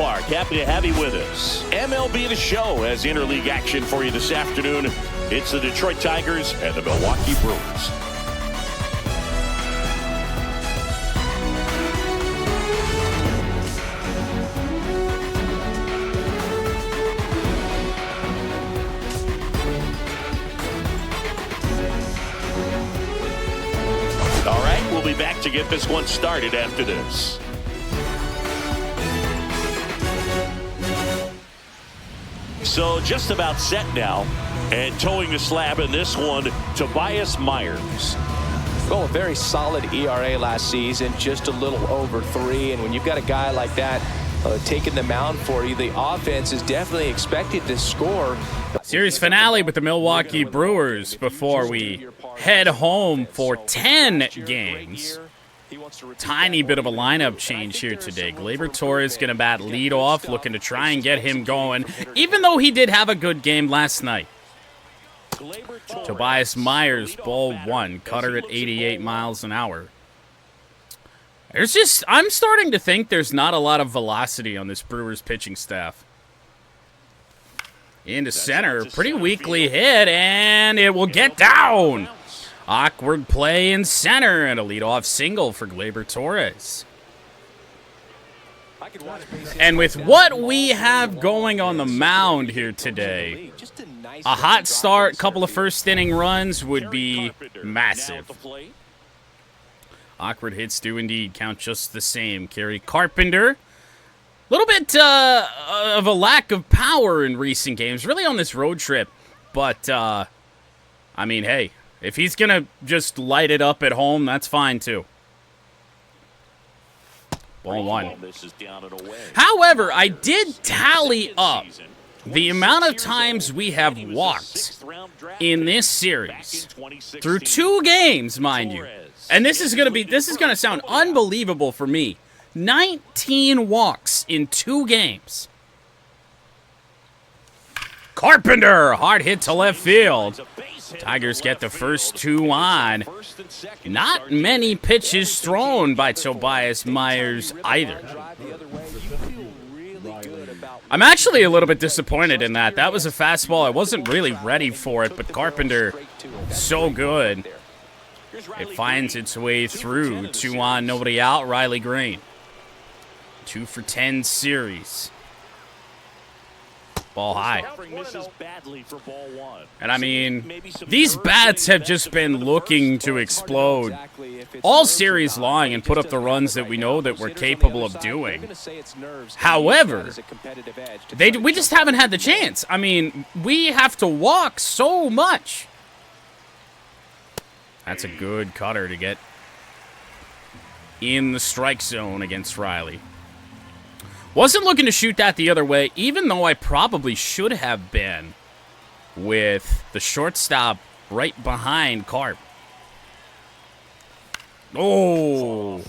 Park. Happy to have you with us. MLB The Show has interleague action for you this afternoon. It's the Detroit Tigers and the Milwaukee Brewers. All right, we'll be back to get this one started after this. So just about set now, and towing the slab in this one, Tobias Myers. Well, a very solid ERA last season, just a little over 3. And when you've got a guy like that taking the mound for you, the offense is definitely expected to score. Series finale with the Milwaukee Brewers before we head home for 10 games. Tiny bit of a lineup change here today. Gleyber Torres going to bat leadoff, looking to try and get him going, even though he did have a good game last night. Tobias Myers, ball 1, cutter at 88 miles an hour. I'm starting to think there's not a lot of velocity on this Brewers pitching staff. Into center, pretty weakly hit, and it will get down. Awkward play in center, and a leadoff single for Gleyber Torres. And with what we have going on the mound here today, a hot start, couple of first inning runs would be massive. Awkward hits do indeed count just the same. Kerry Carpenter, a little bit of a lack of power in recent games, really on this road trip. But, I mean, hey, if he's going to just light it up at home, that's fine too. Ball 1. However, I did tally up the amount of times we have walked in this series through 2 games, mind you. And this is going to sound unbelievable for me. 19 walks in 2 games. Carpenter, hard hit to left field. Tigers get the first 2 on. Not many pitches thrown by Tobias Myers either. I'm actually a little bit disappointed in that. That was a fastball. I wasn't really ready for it, but Carpenter, so good. It finds its way through. 2 on, nobody out. Riley Green. 2 for 10 series. Ball high. And I mean, these bats have just been looking to explode all series long and put up the runs that we know that we're capable of doing. However, we just haven't had the chance. I mean, we have to walk so much. That's a good cutter to get in the strike zone against Riley. Wasn't looking to shoot that the other way, even though I probably should have been with the shortstop right behind Carp. Oh,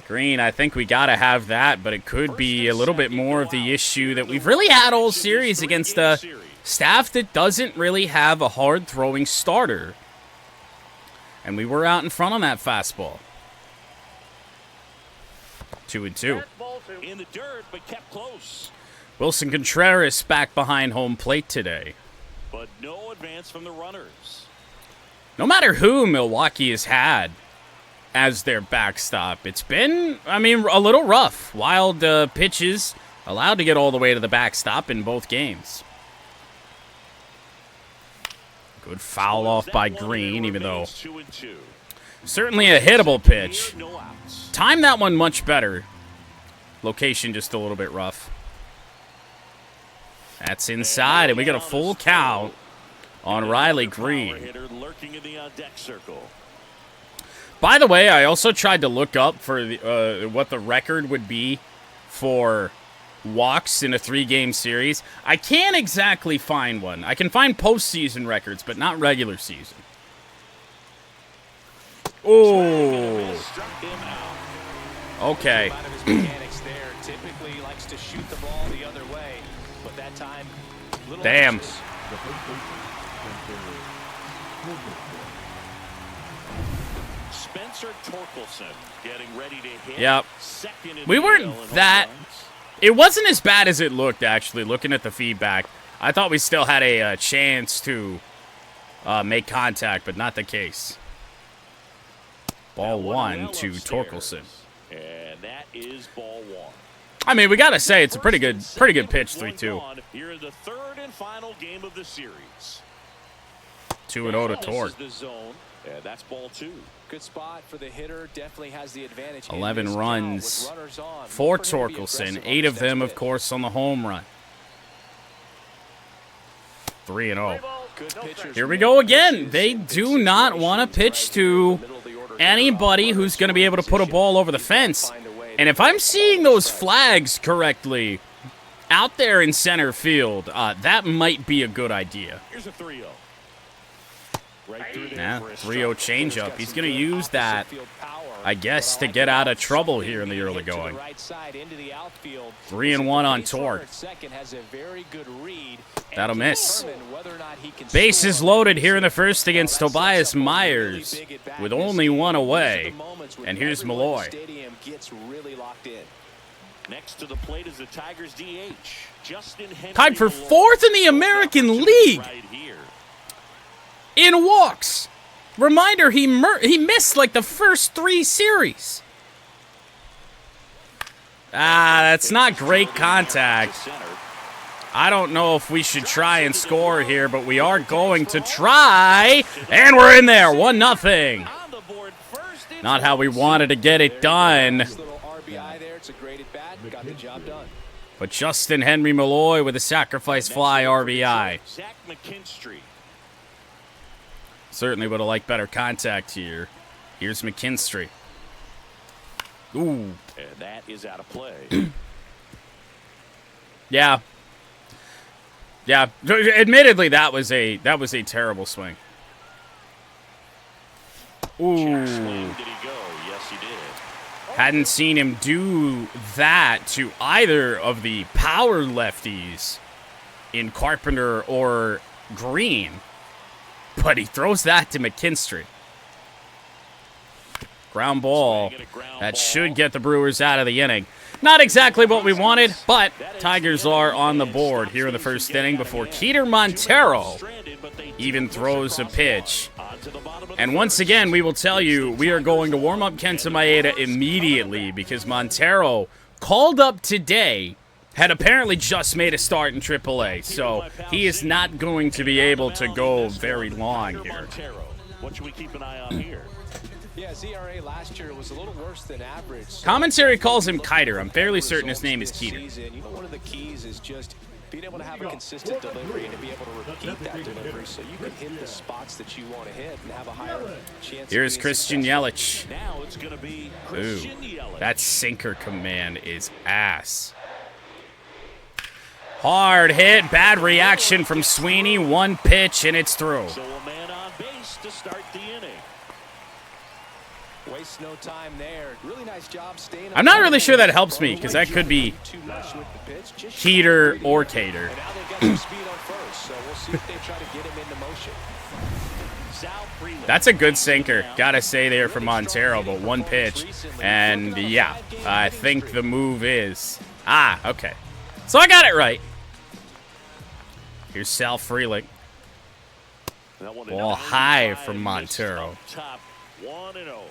Green, I think we got to have that, but it could be a little bit more of the issue that we've really had all series against a staff that doesn't really have a hard-throwing starter. And we were out in front on that fastball. 2-2. In the dirt, but kept close. Wilson Contreras back behind home plate today. But no advance from the runners. No matter who Milwaukee has had as their backstop, it's been, I mean, a little rough. Wild pitches allowed to get all the way to the backstop in both games. Good foul off by Green, even though certainly a hittable pitch. Timed that one much better. Location just a little bit rough. That's inside, and we got a full count on Riley Green. By the way, I also tried to look up for what the record would be for walks in a 3-game series. I can't exactly find one. I can find postseason records, but not regular season. Oh. Okay. Damn. Spencer Torkelson getting ready to hit. Yep. We weren't that It wasn't as bad as it looked, actually, looking at the feedback. I thought we still had a chance to make contact, but not the case. Ball 1 to Torkelson. And that is ball 1. I mean, we gotta say it's a pretty good pitch, 3-2. Here in the third and final game of the series. 2-0 to Torque. And that's ball 2. Good spot for the hitter. Definitely has the advantage. 11 runs for Torkelson. 8 of them, of course, on the home run. 3-0. Here we go again. They do not want to pitch to anybody who's going to be able to put a ball over the fence. And if I'm seeing those flags correctly out there in center field, that might be a good idea. Here's a 3-0. Yeah, 3-0 changeup. He's going to use that, I guess, to get out of trouble here in the early going. 3-1 on Torque. That'll miss. Bases loaded here in the first against Tobias Myers with only 1 away. And here's Malloy. Next to the plate is the Tigers DH. Tied for 4th in the American League in walks. Reminder, he missed like the first 3 series. That's not great contact. I don't know if we should try and score here, but we are going to try. And we're in there, 1-0. Not how we wanted to get it done. But Justin Henry Malloy with a sacrifice fly RBI. Certainly would have liked better contact here. Here's McKinstry. Ooh. And that is out of play. Yeah. Yeah. Admittedly, that was a terrible swing. Ooh. Did he go? Yes, he did. Hadn't seen him do that to either of the power lefties in Carpenter or Green. But he throws that to McKinstry. Ground ball. That should get the Brewers out of the inning. Not exactly what we wanted, but Tigers are on the board here in the first inning before Keter Montero even throws a pitch. And once again, we will tell you, we are going to warm up Kenta Maeda immediately because Montero called up today, had apparently just made a start in AAA, so he is not going to be able to go very long here. What should we keep an eye on here? Yeah, his ERA last year was a little worse than average. Commentary calls him Keiter. I'm fairly certain his name is Keter. You know, one of the keys is just being able to have a consistent delivery and to be able to repeat that delivery so you can hit the spots that you want to hit and have a higher chance. Here's Christian Yelich. Now it's going to be Ooh, Christian Yelich. that sinker command is ass. Hard hit, bad reaction from Sweeney. 1 pitch, and it's through. So a man on base to start the inning. Waste no time there. Really nice job staying. I'm not really sure that helps me because that could be Keter or Cater. And now they've got some speed on first, so we'll see if they try to get him into motion. That's a good sinker, gotta say there for Montero, but 1 pitch. And yeah, I think the move is... okay. So I got it right. Here's Sal Frelick. Ball high from Montero. Top 1-0.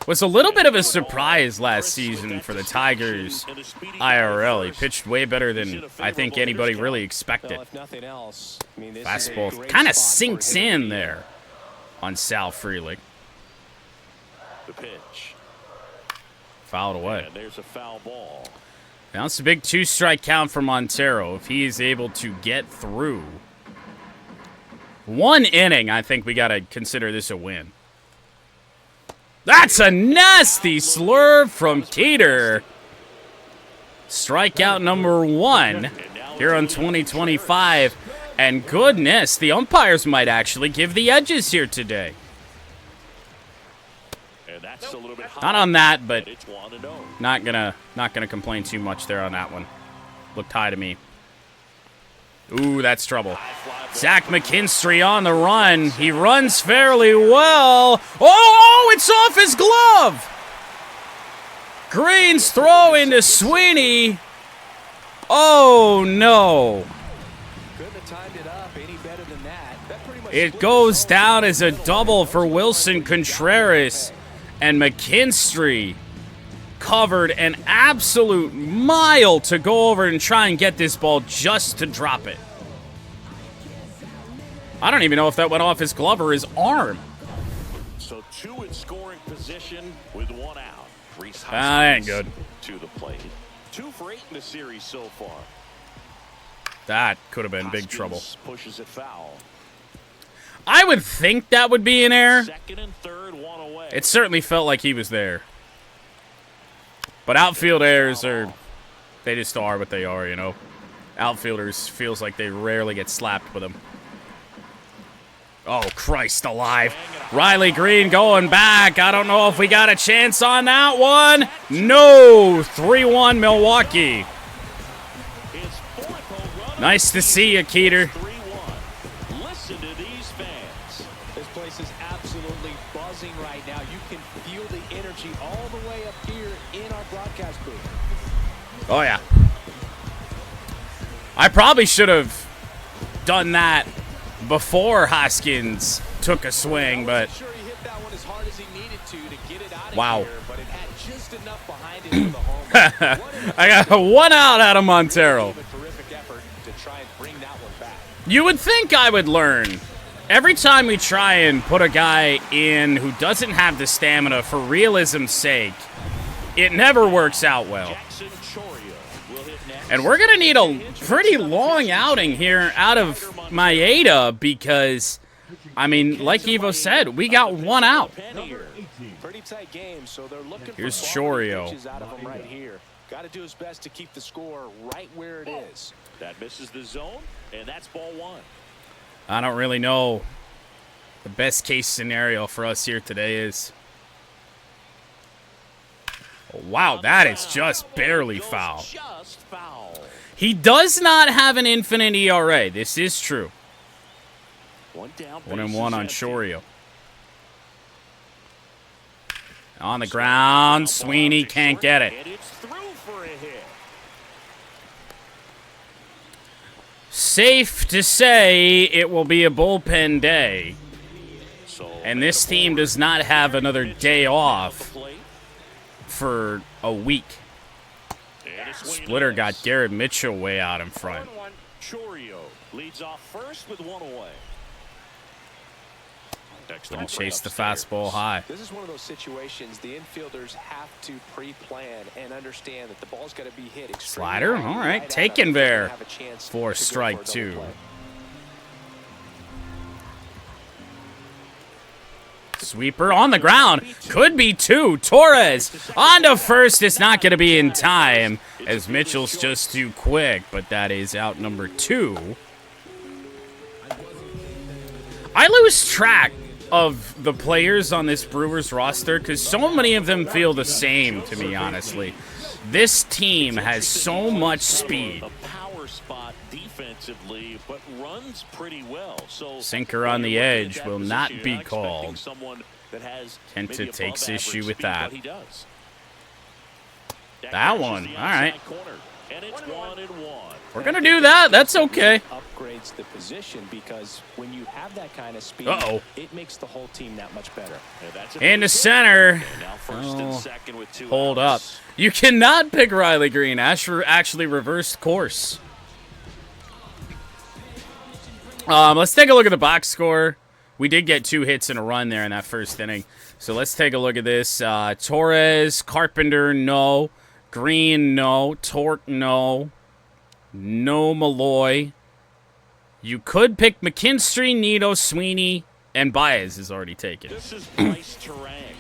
Was a little bit of a surprise last season for the Tigers IRL. He pitched way better than I think anybody really expected. Fastball kind of sinks in there on Sal Frelick. The pitch. Fouled away. And there's a foul ball. Now it's a big 2-strike count for Montero. If he is able to get through 1 inning, I think we got to consider this a win. That's a nasty slurve from Keter. Strikeout number 1 here on 2025. And goodness, the umpires might actually give the edges here today. And that's a little bit high. Not on that, but It's 1-0. not gonna complain too much there on that one. Looked high to me. Ooh, that's trouble. Zach McKinstry on the run. He runs fairly well. Oh, it's off his glove. Green's throw into Sweeney. Oh, no. Couldn't have timed it up any better than that. That pretty much It goes down as a double for Wilson Contreras. And McKinstry covered an absolute mile to go over and try and get this ball just to drop it. I don't even know if that went off his glove or his arm. So 2 in scoring position with 1 out. That ain't good. To the plate. 2 for 8 in the series so far. That could have been big trouble. Pushes it foul. I would think that would be an error. Second and third, 1 away. It certainly felt like he was there. But outfield errors they just are what they are, you know. Outfielders feels like they rarely get slapped with them. Oh, Christ alive. Riley Green going back. I don't know if we got a chance on that one. No. 3-1 Milwaukee. Nice to see you, Keeter. Listen to these fans. This place is absolutely buzzing right now. You can feel the energy all the way up here in our broadcast booth. Oh, yeah. I probably should have done that before Hoskins took a swing, but wow. I got 1 out of Montero. You would think I would learn. Every time we try and put a guy in who doesn't have the stamina for realism's sake, it never works out well. And we're going to need a pretty long outing here out of Maeda because, I mean, like Evo said, we got 1 out. Here's Chorio. Got to do his best to keep the score right where it is. That misses the zone, and that's ball 1. I don't really know the best case scenario for us here today is. Oh, wow, that is just barely foul. He does not have an infinite ERA. This is true. 1-1 on Chorio. On the ground, Sweeney can't get it. Safe to say it will be a bullpen day. And this team does not have another day off for a week. Splitter got Garrett Mitchell way out in front. Chorio leads off first with 1 away. Gonna chase the fastball high. This is one of those situations the infielders have to pre-plan and understand that the ball's got to be hit. Slider, all right, taken there for strike 2. Sweeper on the ground. Could be 2. Torres on to first. It's not going to be in time as Mitchell's just too quick, but that is out number 2. I lose track of the players on this Brewers roster because so many of them feel the same to me, honestly. This team has so much speed. Defensively, but runs pretty well. So sinker on the edge will not be called. Kenta takes issue with that. That one. All right. We're going to do that. That's okay. Upgrades the position because when you have that kind of speed, it makes the whole team that much better. In the center. Oh, hold up. You cannot pick Riley Green. Asher actually reversed course. Let's take a look at the box score. We did get 2 hits in a run there in that first inning. So let's take a look at this. Torres, Carpenter, no. Green, no. Torque, no. No Malloy. You could pick McKinstry, Nito, Sweeney, and Baez is already taken. This is Bryce Terang.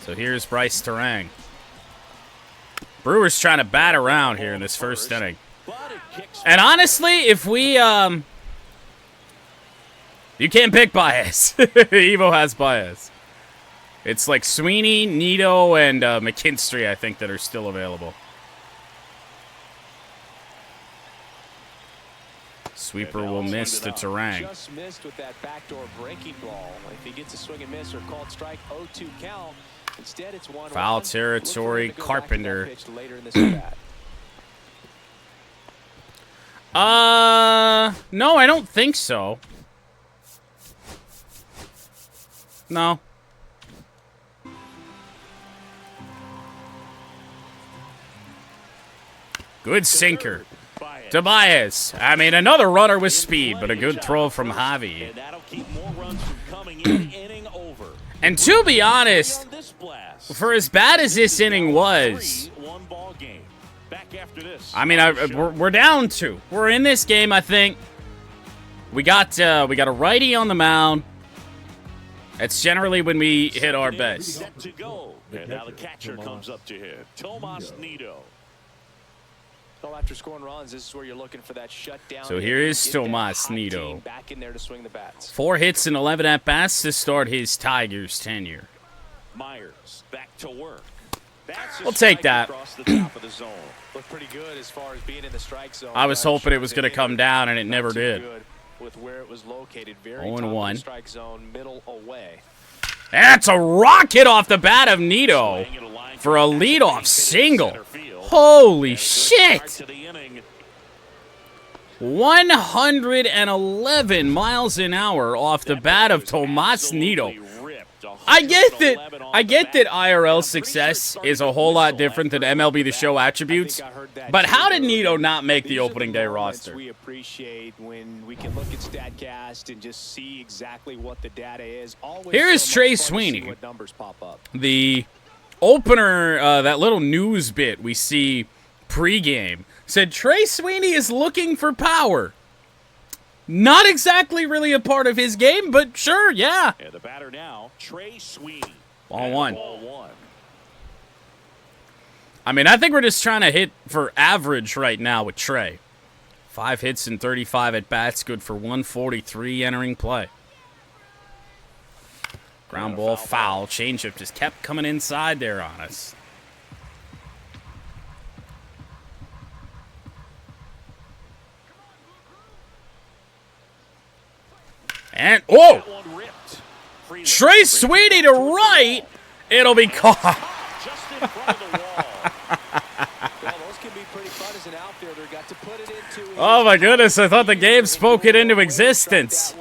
So here's Bryce Terang. Brewers trying to bat around here in this first inning. And honestly, if we, you can't pick Baez. Evo has Baez. It's like Sweeney, Nito, and McKinstry, I think, that are still available. Sweeper will miss the terrain. Just missed with that backdoor breaking ball. If he gets a swing and miss or called strike, 0-2 count. Instead, it's 1-1. Foul territory, Carpenter. No, I don't think so. No. Good sinker. Tobias. I mean, another runner with speed, but a good throw from Javi. And to be honest, for as bad as this inning was, I mean, we're down 2. We're in this game, I think. We got a righty on the mound. That's generally when we hit our best. And now the catcher comes up to hit. Tomas Nido. Well, after scoring runs, this is where you're looking for that shutdown. So here is Tomas Nido. Back in there to swing the bats. 4 hits and 11 at-bats to start his Tigers tenure. Myers back to work. We'll take that. Looked pretty good as far as being in the strike zone. I was hoping it was going to come down, and it never did. With where it was located, very 0-1. Strike zone, middle away. That's a rocket off the bat of Nido for a leadoff single. Holy shit! 111 miles an hour off the bat of Tomas Nido. I get that IRL success is a whole lot different than MLB The Show attributes, but how did Nido not make the opening day roster? We appreciate when we can look at StatCast and just see exactly what the data is. Here is Trey Sweeney. The opener, that little news bit we see pregame, said Trey Sweeney is looking for power. Not exactly really a part of his game, but sure, yeah. And the batter now, Trey Sweeney. Ball one. I mean, I think we're just trying to hit for average right now with Trey. 5 hits and 35 at-bats, good for 143 entering play. Ground ball, foul. Changeup just kept coming inside there on us. And, oh! Trey Sweeney to right. It'll be caught. Oh, my goodness. I thought the game spoke it into existence.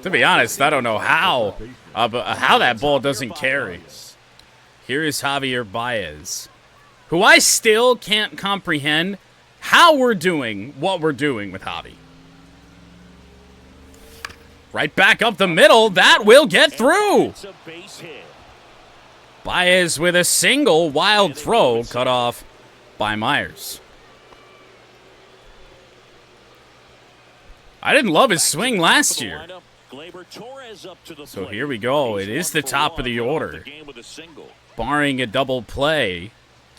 To be honest, I don't know how that ball doesn't carry. Here is Javier Baez, who I still can't comprehend how we're doing what we're doing with Javi. Right back up the middle. That will get through. Baez with a single wild throw cut off by Myers. I didn't love his swing last year. So here we go. It is the top of the order. Barring a double play,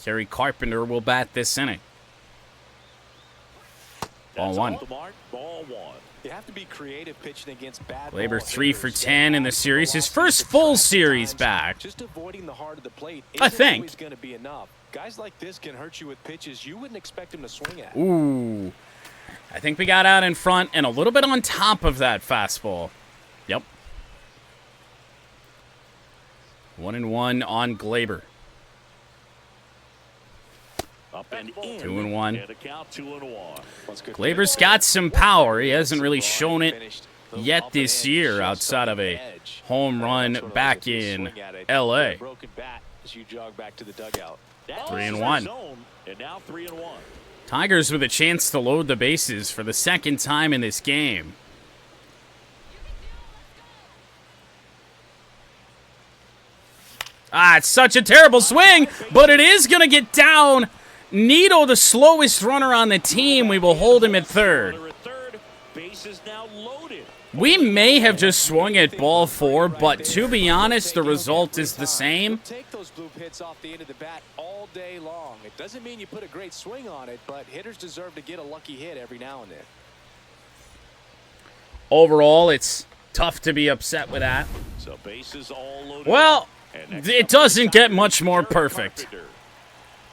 Kerry Carpenter will bat this inning. Ball one. You have to be creative pitching against bad Glaber 3 for 10 in the series. His first full series back. Just avoiding the heart of the plate I think. Is going to be enough. Guys like this can hurt you with pitches you wouldn't expect him to swing at. Ooh. I think we got out in front and a little bit on top of that fastball. Yep. 1-1 on Glaber. Up and in. 2-1. Glaber's Glaber's got some power. He hasn't really shown it yet this year outside of a home run back in L.A. 3-1. And now 3-1. Tigers with a chance to load the bases for the second time in this game. Ah, it's such a terrible swing, but it is going to get down. Nido, the slowest runner on the team. We will hold him at third. We may have just swung at ball 4, but to be honest, the result is the same. Take those blue hits off the end of the bat all day long. It doesn't mean you put a great swing on it, but hitters deserve to get a lucky hit every now and then. Overall, it's tough to be upset with that. So bases all loaded. Well, it doesn't get much more perfect.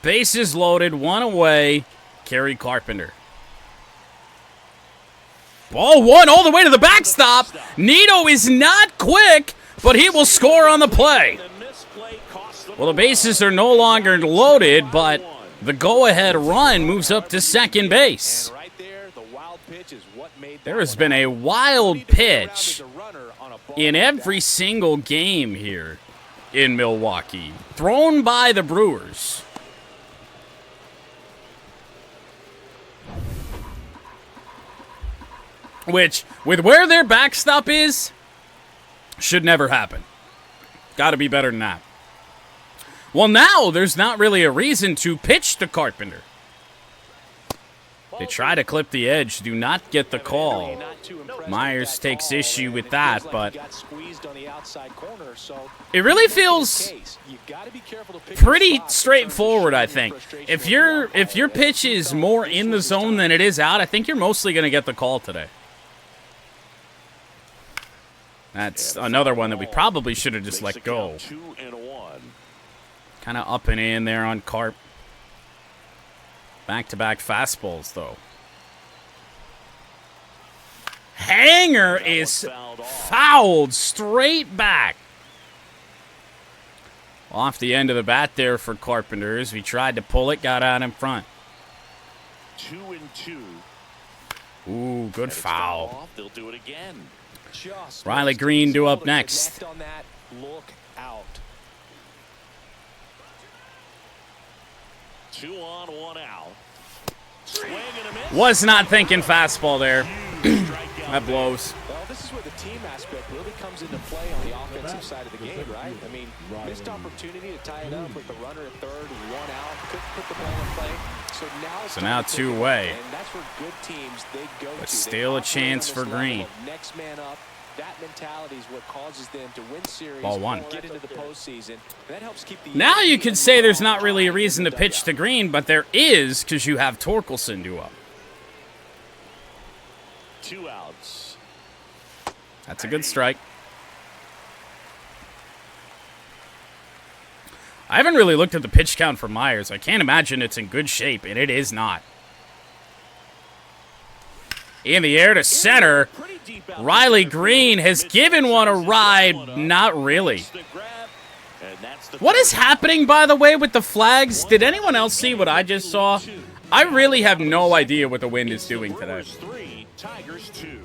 Bases loaded, 1 away, Kerry Carpenter. Ball one all the way to the backstop. Nito is not quick, but he will score on the play. Well, the bases are no longer loaded, but the go-ahead run moves up to second base. There has been a wild pitch in every single game here in Milwaukee, thrown by the Brewers. Which, with where their backstop is, should never happen. Got to be better than that. Well, now there's not really a reason to pitch to Carpenter. They try to clip the edge, do not get the call. Myers takes issue with that, but it really feels pretty straightforward, I think. If your pitch is more in the zone than it is out, I think you're mostly going to get the call today. That's another one that we probably should have just let go. Kind of up and in there on Carp. Back-to-back fastballs, though. Hanger is fouled straight back. Off the end of the bat there for Carpenters. We tried to pull it, got out in front. 2-2. Ooh, good foul. They'll do it again. Riley Green due up next. Look out. 2 on, 1 out. Swing and a miss. Was not thinking fastball there. That blows. Well, this is where the team aspect really comes into play on the offensive side of the game, right? I mean, missed opportunity to tie it up with the runner at third, 1 out, couldn't put the ball in play. So now two-way. And that's where good teams they go But to. still a chance for Green. Next man up. That mentality is what causes them to win series. Ball one. Get into the postseason. That helps keep the Now you could say there's not really a reason to pitch to Green, but there is because you have Torkelson due up. 2 outs. That's a good strike. I haven't really looked at the pitch count for Myers. I can't imagine it's in good shape, and it is not. In the air to center. Riley Green has given one a ride. Not really. What is happening, by the way, with the flags? Did anyone else see what I just saw? I really have no idea what the wind is doing today. Brewers 3, Tigers 2.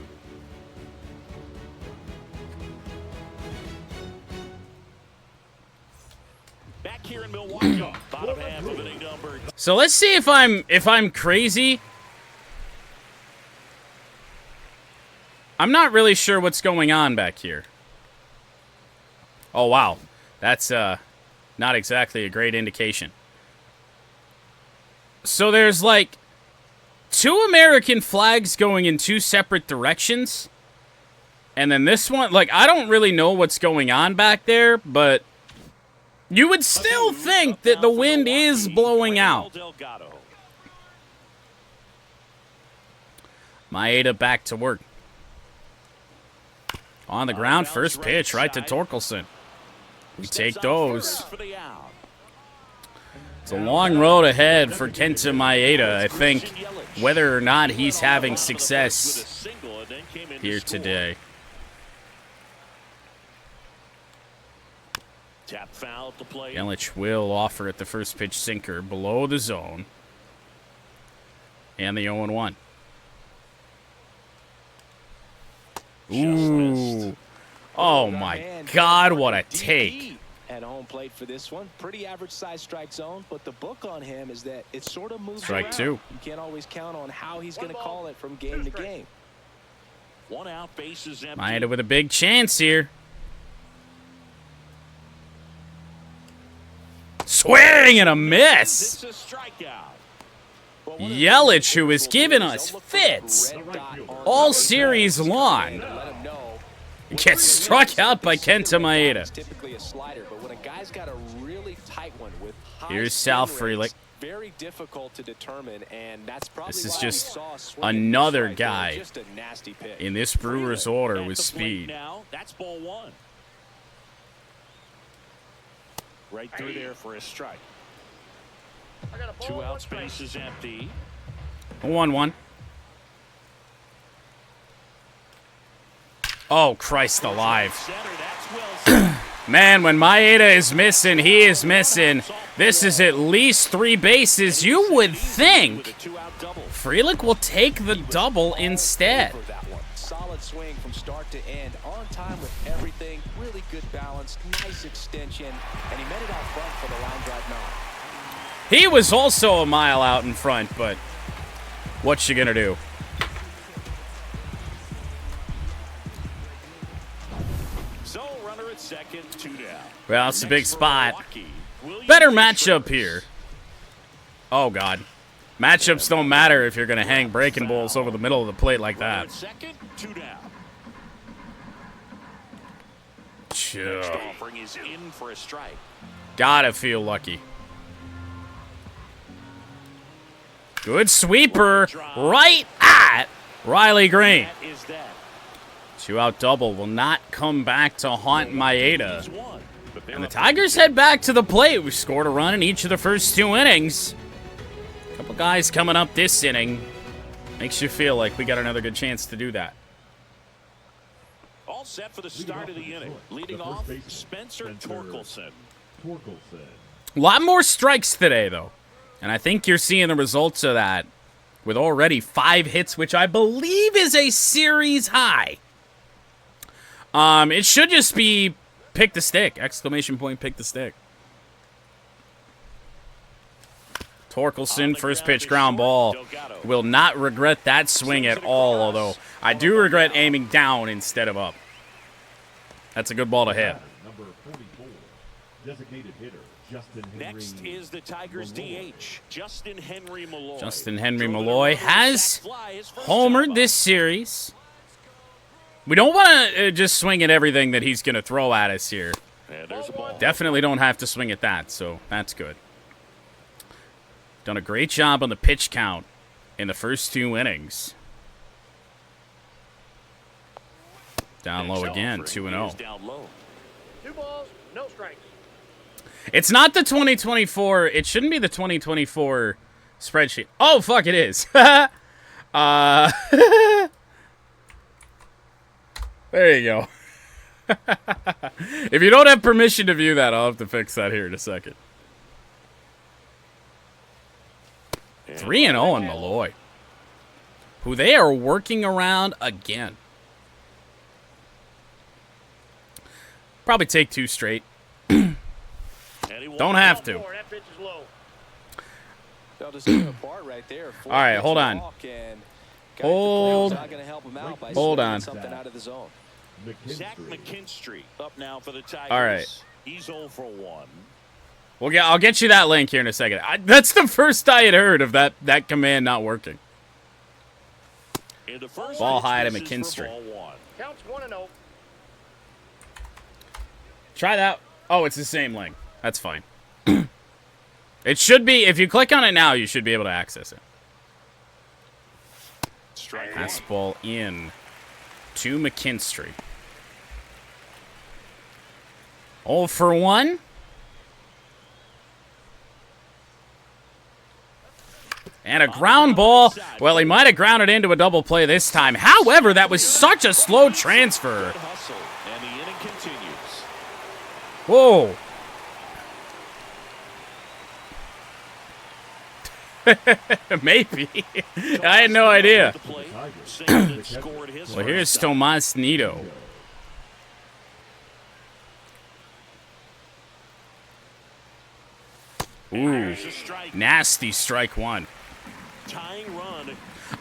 Back here in Milwaukee, bottom half of inning number. So let's see if I'm crazy. I'm not really sure what's going on back here. Oh, wow. That's not exactly a great indication. So there's like 2 American flags going in 2 separate directions. And then this one, like, I don't really know what's going on back there, but you would still think that the wind is blowing out. Maeda back to work. On the ground, first pitch, right to Torkelson. We take those. It's a long road ahead for Kenta Maeda. I think whether or not he's having success here today. Yelich will offer at the first pitch sinker below the zone. And the 0-1. Ooh. Oh, my God, what a take. At home plate for this one. Pretty average size strike zone, but the book on him is that it sort of moves strike around. 2. You can't always count on how he's going to call it from game to game. 1 out, bases empty. Maeda with a big chance here. Swing and a miss. Yelich, who has given us fits all series long, gets struck out by Kenta Maeda. Here's Sal Frelick. Very difficult to determine, and that's probably this is why just we saw a swing another strike there. guy Just a nasty pitch. in this Brewers order with speed. Now, that's ball 1. Right through there for a strike. 2 outs, bases empty. 1-1. Oh, Christ alive. Man, when Maeda is missing, he is missing. This is at least 3 bases. You would think Frelick will take the double instead. Solid swing from start to end, on time with everything, really good balance, nice extension, and he made it out front for the line drive knock. He was also a mile out in front, but what you gonna do? So runner at second, 2 down. Well, it's a big spot. Better matchup here. Oh, God. Matchups don't matter if you're going to hang breaking balls over the middle of the plate like that. Second, 2 down. Sure. Next offering is in for a strike. Gotta feel lucky. Good sweeper right at Riley Green. 2-out double will not come back to haunt Maeda. And the Tigers head back to the plate. We scored a run in each of the first 2 innings. A couple guys coming up this inning. Makes you feel like we got another good chance to do that. All set for the start of the inning. Leading off, Spencer Torkelson. A lot more strikes today, though. And I think you're seeing the results of that with already 5 hits, which I believe is a series high. It should just be pick the stick. Exclamation point, pick the stick. Torkelson, first pitch ground ball. Will not regret that swing at all, although I do regret aiming down instead of up. That's a good ball to hit. Number 44, designated hitter, Justin Henry. Next is the Tigers DH, Justin Henry Malloy. Justin Henry Malloy has homered this series. We don't want to just swing at everything that he's going to throw at us here. There's a ball. Definitely don't have to swing at that, so that's good. Done a great job on the pitch count in the first 2 innings. Down low again, 2-0. 2 balls, no strikes. It's not the 2024. It shouldn't be the 2024 spreadsheet. Oh, fuck, it is. There you go. If you don't have permission to view that, I'll have to fix that here in a second. 3-0 on Malloy, who they are working around again. Probably take 2 straight. Don't have to. That pitch is low. They'll just tear apart right there. All right, hold on. Hold on. Something out of the zone. Zach McKinstry up now for the Tigers. All right. He's 0 for 1. I'll get you that link here in a second. That's the first I had heard of that command not working. Ball high to McKinstry. Counts 1-0. Try that. Oh, it's the same link. That's fine. It should be, if you click on it now, you should be able to access it. Fastball in to McKinstry. 0 for 1. And a ground ball. Well, he might have grounded into a double play this time. However, that was such a slow transfer. And the inning continues. Whoa. Maybe. I had no idea. Well, here's Tomas Nido. Ooh, nasty strike 1.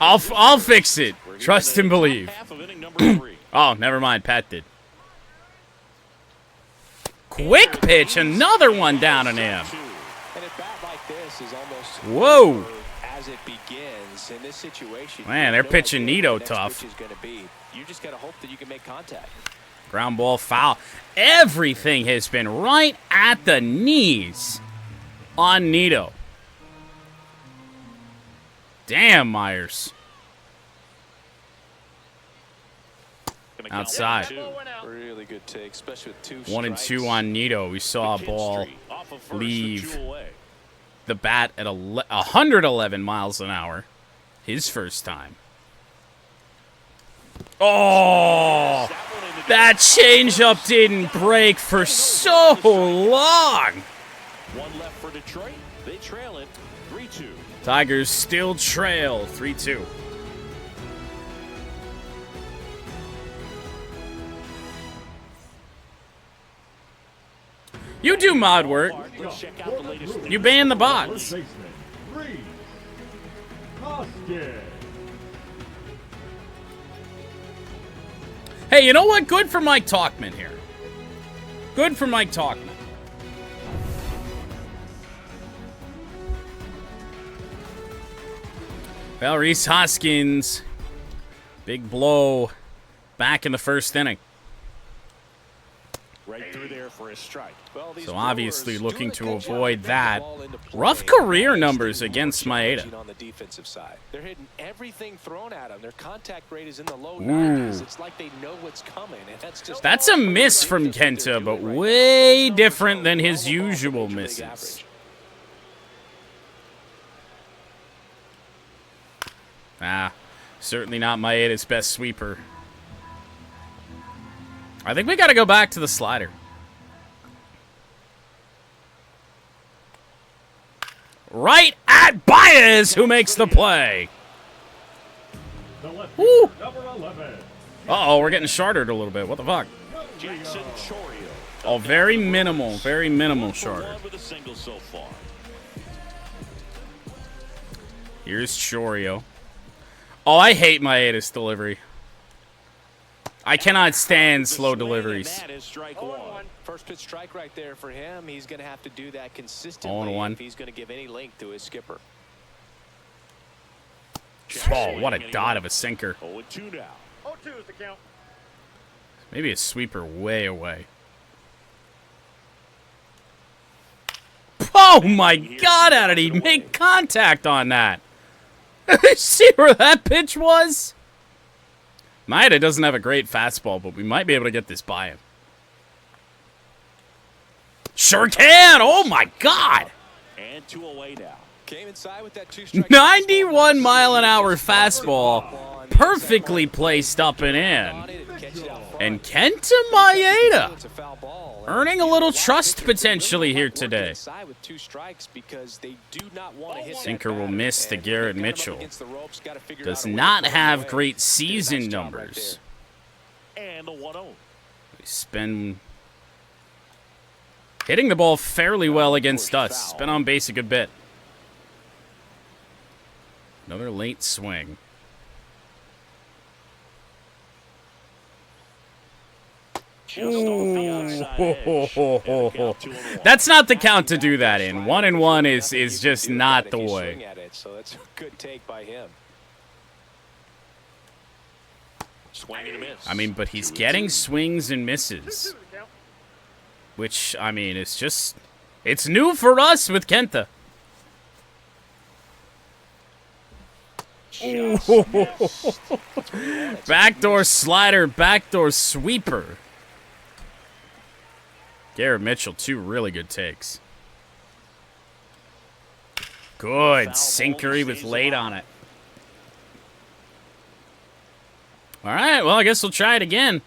I'll fix it. Trust and believe. Oh, never mind. Pat did. Quick pitch, another one down on him. Whoa. As it begins in this situation, man, they're pitching Nido tough. You just got to hope that you can make contact. Ground ball foul. Everything has been right at the knees on Nido. Damn, Myers. Outside. Really good take, especially with 2 1 and 2 on Nido. We saw a ball leave the bat at 111 miles an hour. His first time. Oh, that changeup didn't break for so long. One left for Detroit. They trail it 3-2. Tigers still trail 3-2. You do mod work. Let's check out the latest. You ban the First bots. baseman, Reese Hoskins. Hey, you know what? Good for Mike Talkman here. Good for Mike Talkman. Well, Reese Hoskins, big blow back in the first inning. Right through there for a strike. Well, these So obviously Brewers looking doing a to good job avoid of that. getting the ball into play. Rough career numbers against Maeda. On the defensive side, they're hitting everything thrown at them. Their contact rate is in the low Ooh. 90s. It's like they know what's coming, and That's a miss from Kenta, but way different than his usual misses. Ah, certainly not Maeda's best sweeper. I think we got to go back to the slider. Right at Baez, who makes the play. The lefty, Woo. number 11. Uh-oh, we're getting shorted a little bit. What the fuck? Jackson Chorio. Oh, very minimal shorter. One with a single so far. Here's Chorio. Oh, I hate Maeda's delivery. I cannot stand slow Swing, and deliveries. that is strike 0-1. one. First pitch strike right there for him. He's going to have to do that consistently 0-1. if he's going to give any length to his skipper. Oh, what a dot of a sinker. 0-2 now. 0-2 is the count. Maybe a sweeper way away. Oh my god, how did he make contact on that? See where that pitch was? Maeda doesn't have a great fastball, but we might be able to get this by him. Sure can! Oh my god! And 2 away now. Came inside with that two-strike 91 mile an hour fastball, perfectly placed up and in. And Kenta Maeda It's a foul ball. earning a little trust potentially here today. Inside with 2 strikes because they do not want to hit that Sinker will batter. miss the And Garrett they've got him up Mitchell. against the ropes, gotta figure Does out a way not to put him have away. great Did a season nice job right numbers. And the 1-0. Spin hitting the ball fairly well against us. Been on base a good bit. Another late swing. Just off the outside edge. And a count 2-1. That's not the count to do that in. 1-1 is just not the If you way. swing at it, so that's a good take by him. Swing and a miss. I mean, but he's getting 2-2. swings and 2-2 misses. is the count. Which, I mean, it's just... It's new for us with Kenta. Just missed. Backdoor slider, backdoor sweeper. Garrett Mitchell, 2 really good takes. Good sinker, he was late on it. All right, well, I guess we'll try it again.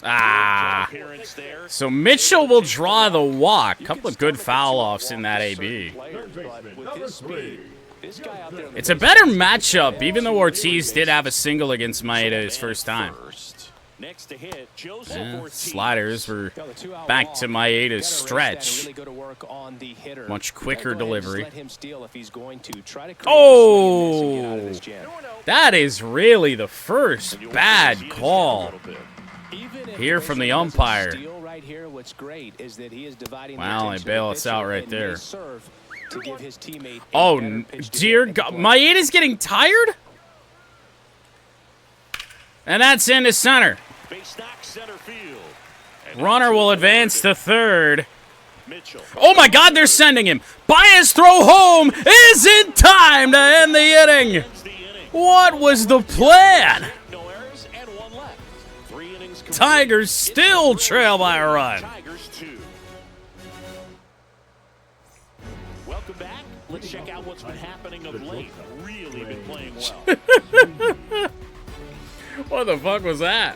Ah. Appearance there. So Mitchell will draw the walk. Couple of good foul-offs in that AB. Third baseman, number 3. This guy out there It's a better matchup, even though Ortiz did have a single against Maeda his first time. Next to hit, Joseph Yeah, Ortiz. sliders were Got the 2-out back walk. to Maeda's Gotta race that and stretch. really go to work on the hitter. Much quicker Gotta go ahead and just delivery. let him steal if he's going to. Try to create Oh! a swing and miss and get out of this jam. 2-0. That is really the first And you bad see it call. a little bit. Even if Here the from the pitcher doesn't umpire. steal right here, what's great is that he is dividing the Wow, they attention bail of the us out pitcher right and may there. serve to give his teammate a Oh, better pitch to dear get at the God. plate. Maeda's getting tired? And that's into center. Base knock center field. And Runner will advance to third. Mitchell. Oh my God, they're sending him. Baez throw home is in time to end the inning. Ends the inning. What was the plan? No errors and 1 left. 3 innings complete. Tigers still trail by a run. Tigers 2. Welcome back. Let's check out what's been happening of late. Really been playing well. What the fuck was that?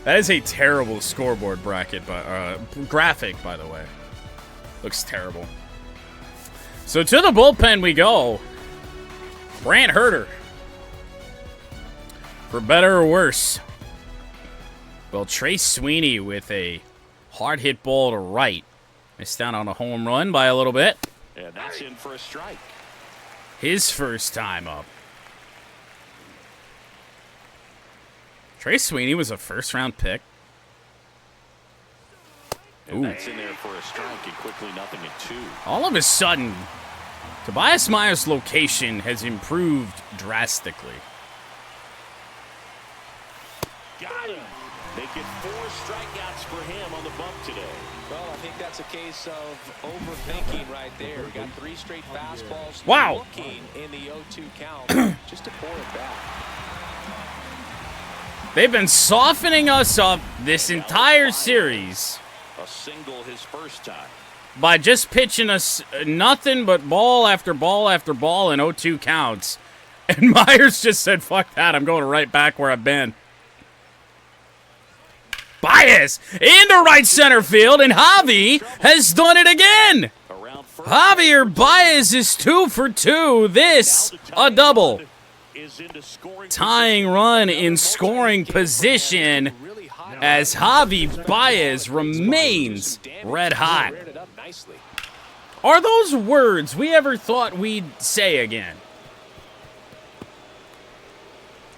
That is a terrible scoreboard bracket, graphic, by the way. Looks terrible. So to the bullpen we go. Brant Herter. For better or worse. Well, Trace Sweeney with a hard hit ball to right. Missed down on a home run by a little bit. And that's in for a strike. His first time up. Trace Sweeney was a first-round pick. And that's in there for a strike, and quickly 0-2. All of a sudden, Tobias Myers' location has improved drastically. Got him. They get 4 strikeouts for him on the bump today. Well, I think that's a case of overthinking right there. We got 3 straight fastballs. Wow. Looking in the 0-2 count, just to pour it back. They've been softening us up this entire series A single his first time. by just pitching us nothing but ball after ball after ball in 0-2 counts. And Myers just said, fuck that, I'm going right back where I've been. Baez into right center field, and Javi has done it again. Javier Baez is 2 for 2. This, a double. Tying run in scoring position as Javi Baez remains red hot. Are those words we ever thought we'd say again?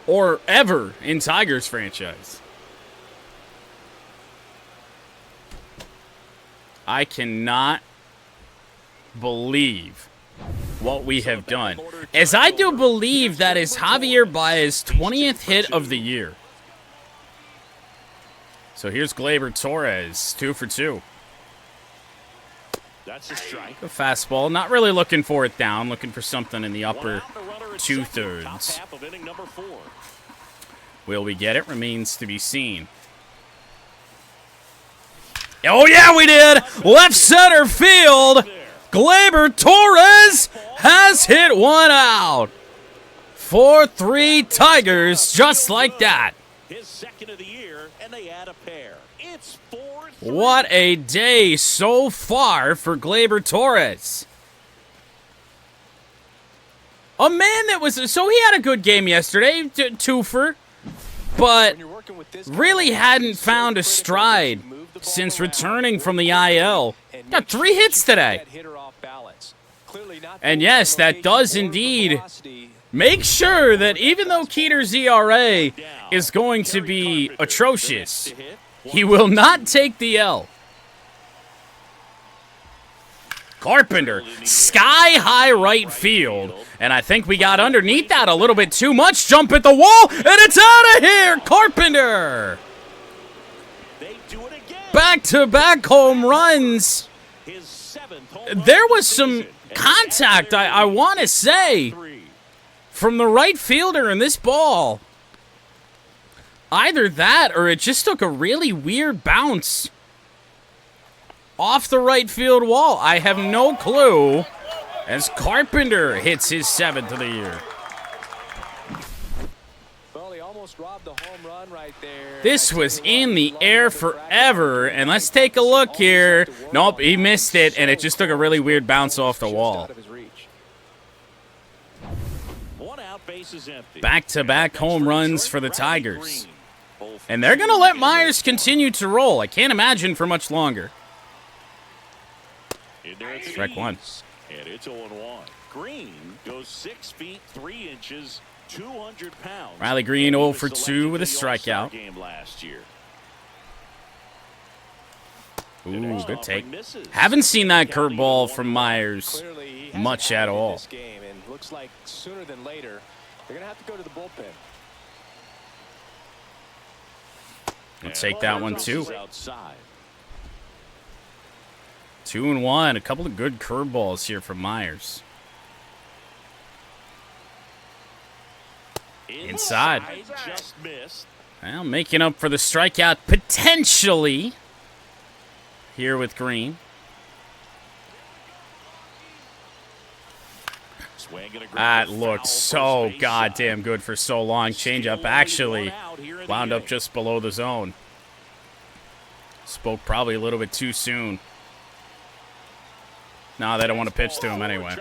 Or ever in Tigers franchise? I cannot believe what we have done. As I do believe that is Javier Baez's 20th hit of the year. So here's Gleyber Torres, 2 for 2. That's a strike. The fastball, not really looking for it down, looking for something in the upper 2/3. Will we get it? Remains to be seen. Oh yeah, we did! Left center field! Gleyber Torres has hit one out. 4-3 Tigers, just like that. His second of the year, and they add a pair. It's 4-3. What a day so far for Gleyber Torres. A man that was... So he had a good game yesterday, twofer, but really hadn't found a stride since returning from the IL. Got 3 hits today. And yes, that does indeed make sure that even though Keter's ERA is going to be atrocious, he will not take the L. Carpenter, sky-high right field. And I think we got underneath that a little bit too much. Jump at the wall, and it's out of here! Carpenter! Back-to-back home runs. There was some contact, I want to say, from the right fielder in this ball. Either that or it just took a really weird bounce off the right field wall. I have no clue as Carpenter hits his 7th of the year. Well, he almost robbed the home run right there. This was in the air forever, and let's take a look here. Nope, he missed it, and it just took a really weird bounce off the wall. Back-to-back home runs for the Tigers. And they're going to let Myers continue to roll. I can't imagine for much longer. Strike 1. And it's 0-1. Green goes 6 feet 3 inches, 200 pounds. Riley Green 0 for 2 with a strikeout. Game last year. Ooh, good take. Haven't seen that curveball from Myers much at all. Looks like sooner than later they're going to have to go to the bullpen. We'll take that one too. 2-1. A couple of good curveballs here from Myers. Inside. Just missed. Well, making up for the strikeout potentially here with Green. That looked so goddamn good for so long. Changeup actually wound up just below the zone. Spoke probably a little bit too soon. No, they don't want to pitch to him anyway.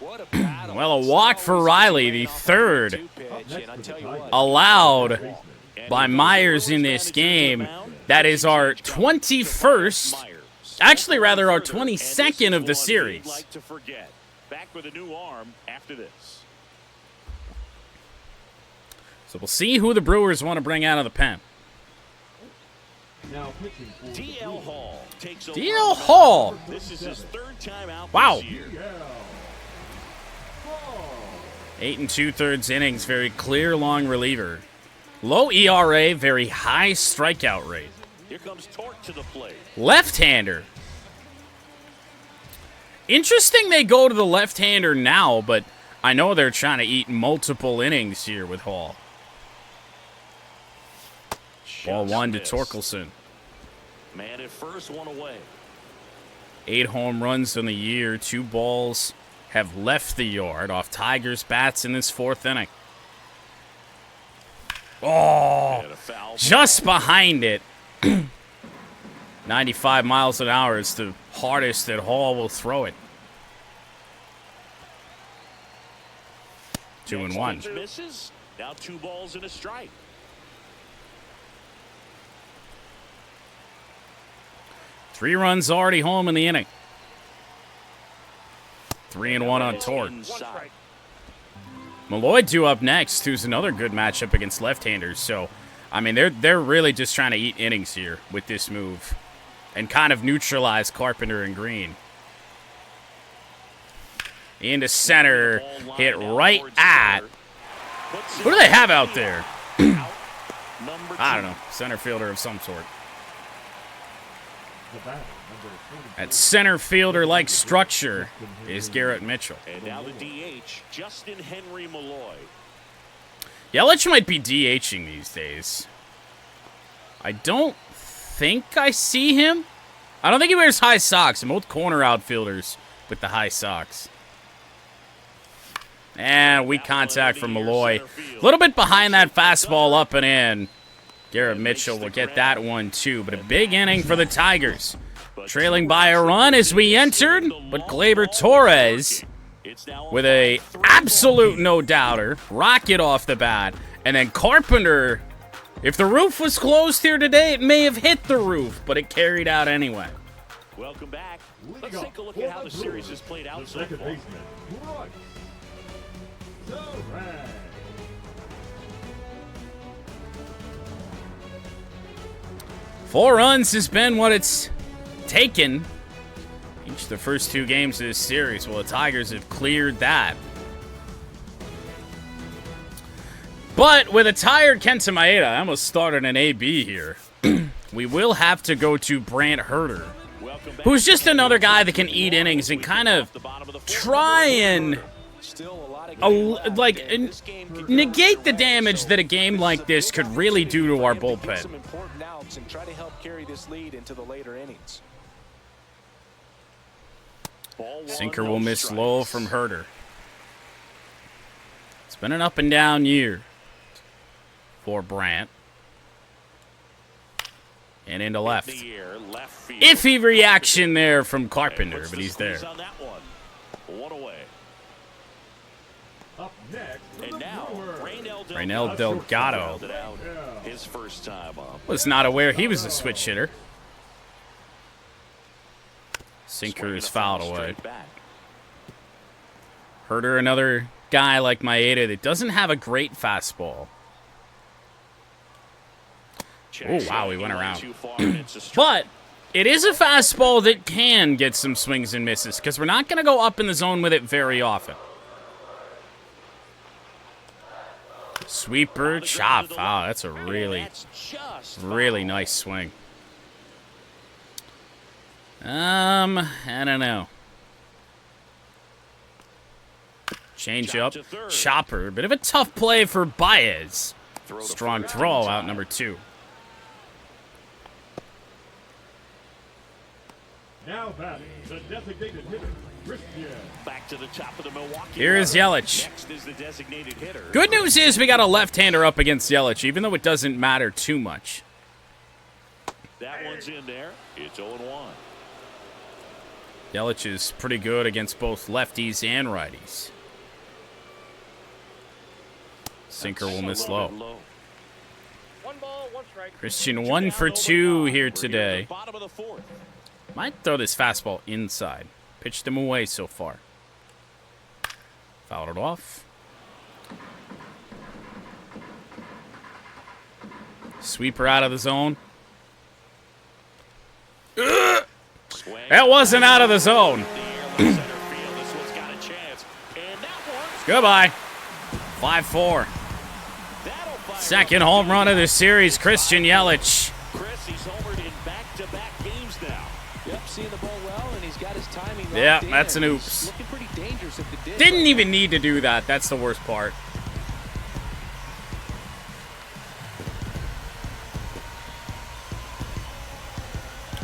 Well, a walk for Riley, the third allowed by Myers in this game. That is our 21st. Actually, rather, our 22nd of the series. So we'll see who the Brewers want to bring out of the pen. DL Hall takes over. DL Hall. This is his third time out. Wow. This year. 8 2/3 innings, very clear, long reliever. Low ERA, very high strikeout rate. Here comes Torque to the plate. Left-hander. Interesting they go to the left-hander now, but I know they're trying to eat multiple innings here with Hall. Ball 1 to Torkelson. Man at first, one away. 8 home runs in the year. 2 balls have left the yard off Tigers' bats in this 4th inning. Oh, just behind it. 95 miles an hour is the hardest that Hall will throw it. 2-1. Misses. Now 2 balls and a strike. Three runs already home in the inning. 3-1 on Torque. Malloy due up next, who's another good matchup against left-handers. So, I mean, they're really just trying to eat innings here with this move and kind of neutralize Carpenter and Green. Into center, hit right at. Who do they have out there? I don't know, center fielder of some sort. That center fielder-like structure is Garrett Mitchell. And now the DH, Justin Henry Malloy. Yelich might be DHing these days. I don't think I see him. I don't think he wears high socks. Both corner outfielders with the high socks. And weak contact from Malloy. A little bit behind that fastball up and in. Garrett Mitchell will get that one too. But a big inning for the Tigers. Trailing by a run as we entered. But Gleyber Torres with a absolute no-doubter. Rocket off the bat. And then Carpenter, if the roof was closed here today, it may have hit the roof. But it carried out anyway. Welcome back. Let's take a look at how the series has played out so far. 4 runs has been what it's taken each of the first 2 games of this series. Well, the Tigers have cleared that. But with a tired Kenta Maeda, I almost started an AB here. We will have to go to Brant Herter, who's just another guy that can eat innings and kind of try and negate the damage that a game like this could really do to our bullpen. And try to help carry this lead into the later innings. Sinker will miss low from Herter. It's been an up and down year for Brant. And into left. Iffy reaction there from Carpenter, but he's there. And now, Raynel Delgado his first time up. was not aware he was a switch hitter. Sinker is fouled away. Herter, another guy like Maeda that doesn't have a great fastball. Oh, wow, he went around. But it is a fastball that can get some swings and misses because we're not going to go up in the zone with it very often. Sweeper, chop. Wow, that's a really, really nice swing. I don't know. Change up. Chopper. Bit of a tough play for Baez. Strong throw out number 2. Now batting, the designated hitter, Christian. Back to the top of the MilWALKee. Here's Yelich. Next is the designated hitter. Good news is we got a left-hander up against Yelich, even though it doesn't matter too much. That one's in there. It's 0-1. Yelich is pretty good against both lefties and righties. Sinker will miss low. 1 ball, 1 strike. Christian 1 for 2 here We're today. at the bottom of the 4th. Might throw this fastball inside. Pitched him away so far. Fouled it off. Sweeper out of the zone. Ugh! That wasn't out of the zone. Goodbye. 5-4. Second home run of the series, Christian Yelich. Chris, he's homered in back-to-back games now. Yep, seeing the ball well, and he's got his timing locked Yeah, in. that's an He's oops. looking pretty dangerous if it did. Didn't even need to do that. That's the worst part.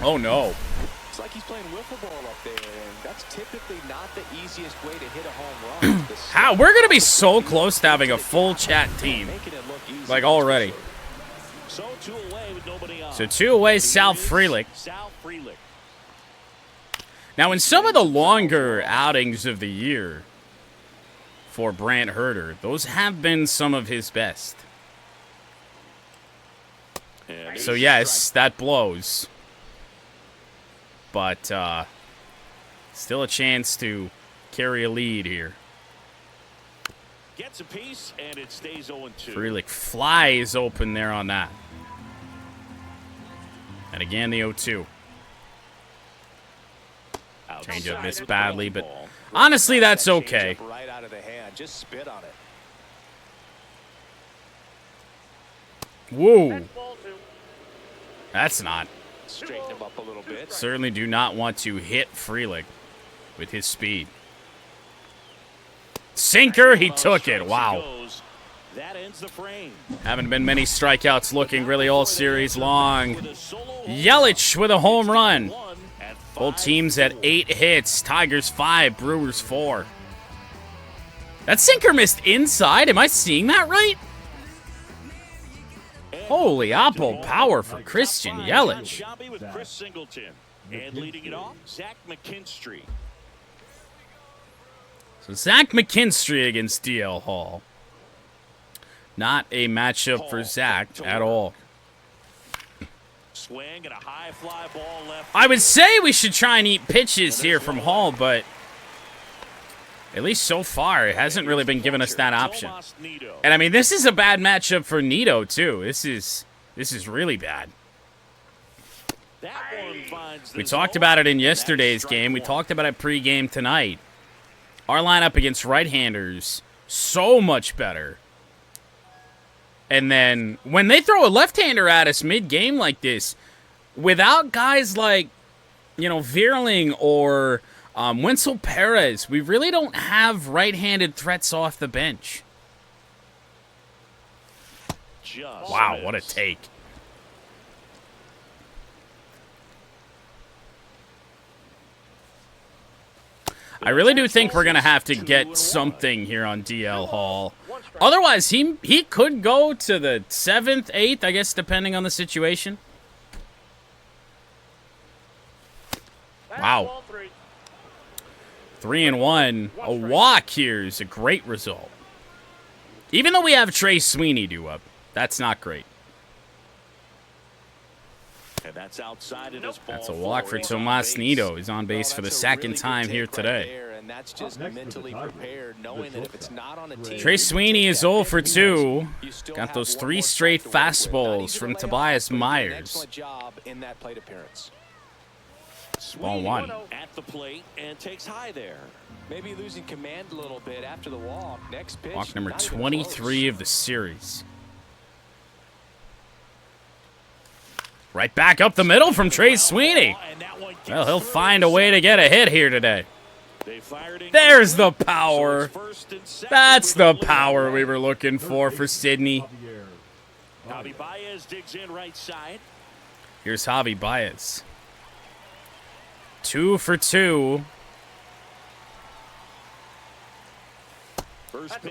Oh, no. It's like he's playing wiffle ball up there, and that's typically not the easiest way to hit a home run. How? We're going to be so close to having a full chat team. Making it look easy. Like, already. So 2 away with nobody on. So 2 away, Sal Frelick. Sal Frelick. Now, in some of the longer outings of the year for Brant Herter, those have been some of his best. And So, yes, that blows. But still a chance to carry a lead here. gets a piece, and it stays 0-2. Frelick flies open there on that. And again, the 0-2. Changeup missed badly, but honestly, that's okay. Right out of the hand, just spit on it. Whoa. That's ball 2. That's not. Straighten him up a little bit. Certainly do not want to hit Frelick with his speed. Sinker, he took it. Wow. That ends the frame. Haven't been many strikeouts looking really all series long. Yelich with a home run. Both teams at 8 hits. Tigers 5, Brewers 4. That sinker missed inside. Am I seeing that right? Holy apple power for Christian Yelich. With Chris Singleton. And leading it off, Zach McKinstry. So Zach McKinstry against DL Hall. Not a matchup for Zach at all. Swing and a high fly ball left. I would say we should try and eat pitches here from Hall, but at least so far, it hasn't really been giving us that option. And I mean, this is a bad matchup for Nito too. This is really bad. We talked about it in yesterday's game. We talked about it pregame tonight. Our lineup against right-handers, so much better. And then when they throw a left-hander at us mid-game like this, without guys like, Vierling or Wenzel Perez, we really don't have right-handed threats off the bench. Wow, what a take. I really do think we're going to have to get something here on DL Hall. Otherwise, he could go to the 7th, 8th, I guess, depending on the situation. Wow. 3-1. A walk here is a great result. Even though we have Trey Sweeney due up, that's not great. And that's outside of this ball. That's a walk for Tomas Nido. He's on base for the second time here today. And that's just mentally prepared, knowing that if it's not on a team, Trey Sweeney is 0 for 2. Got those 3 straight fastballs from Tobias Myers. excellent job in that plate appearance. Ball 1. At the plate and takes high there. Maybe losing command a little bit after the walk. Next pitch. Walk number not even 23 close. of the series. Right back up the middle from Trey Sweeney. Well, he'll find a way to get a hit here today. There's the power. That's the power we were looking for Sydney. Javi Baez digs in right side. Here's Javi Baez. 2 for 2.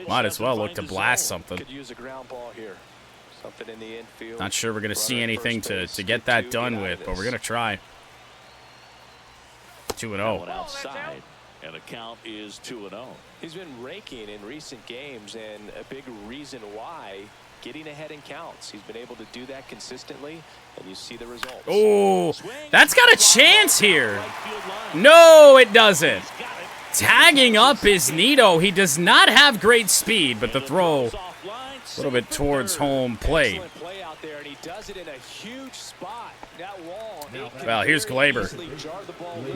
Might as well look to blast something. Could use a ground ball here. Something in the infield. Not sure we're going to see anything to get that done with, but we're going to try. 2-0. Outside, and the count is 2-0. He's been raking in recent games, and a big reason why, getting ahead in counts. He's been able to do that consistently, and you see the results. Oh, that's got a chance here. No, it doesn't. Tagging up is Nito. He does not have great speed, but the throw a little bit towards home plate. Well, here's Glaber.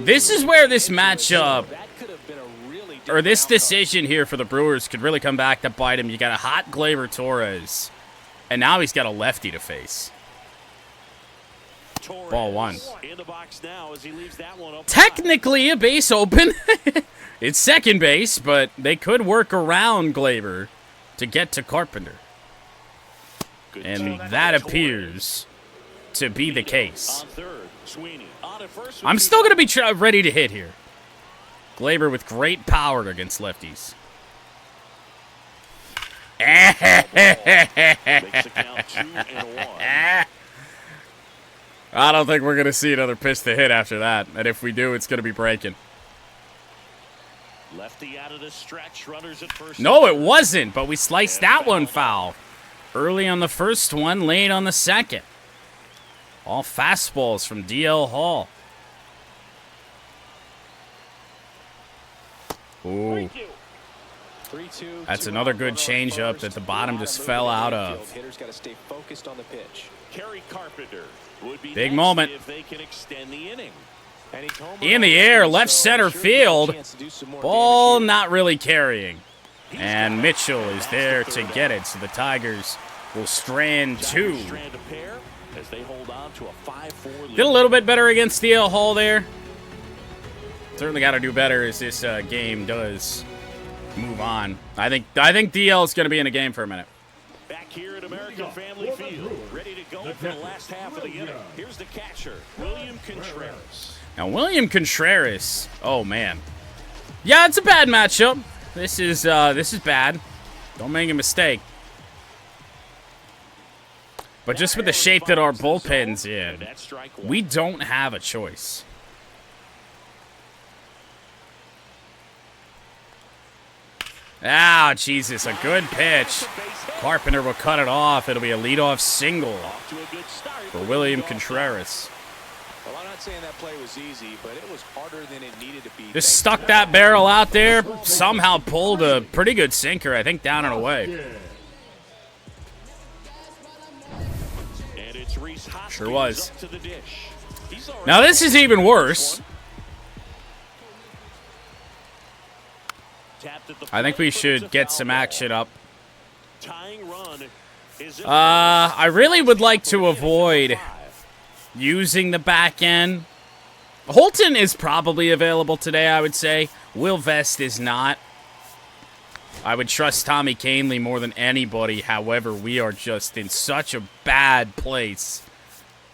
This is where this matchup, or this decision here for the Brewers could really come back to bite him. You got a hot Glaber Torres, and now he's got a lefty to face. Ball 1. Technically a base open. It's second base, but they could work around Glaber to get to Carpenter. And that appears to be the case. I'm still going to be ready to hit here. Glaber with great power against lefties. I don't think we're going to see another pitch to hit after that. And if we do, it's going to be breaking. Lefty out of the stretch, runners at first. No, it wasn't, but we sliced that one foul. Early on the first one, late on the second. All fastballs from DL Hall. Ooh. That's another good changeup that the bottom just fell out of. Hitters got to stay focused on the pitch. Big moment. In the air, left center field. Ball not really carrying. And Mitchell is there to get it, so the Tigers will strand 2. Did a little bit better against DL Hall there. Certainly got to do better as this game does move on. I think DL is going to be in the game for a minute. Back here at American Family Field, ready to go for the last half of the inning. Here's the catcher, William Contreras. Now, William Contreras, oh, man. Yeah, it's a bad matchup. This is bad. Don't make a mistake. But just with the shape that our bullpen's in, we don't have a choice. Ah, Jesus, a good pitch. Carpenter will cut it off. It'll be a leadoff single for William Contreras. Well, I'm not saying that play was easy, but it was harder than it needed to be. Just stuck that barrel out there, somehow pulled a pretty good sinker, I think, down and away. Sure was. Now this is even worse. I think we should get some action up. I really would like to avoid using the back end. Holton is probably available today, I would say. Will Vest is not. I would trust Tommy Canley more than anybody. However, we are just in such a bad place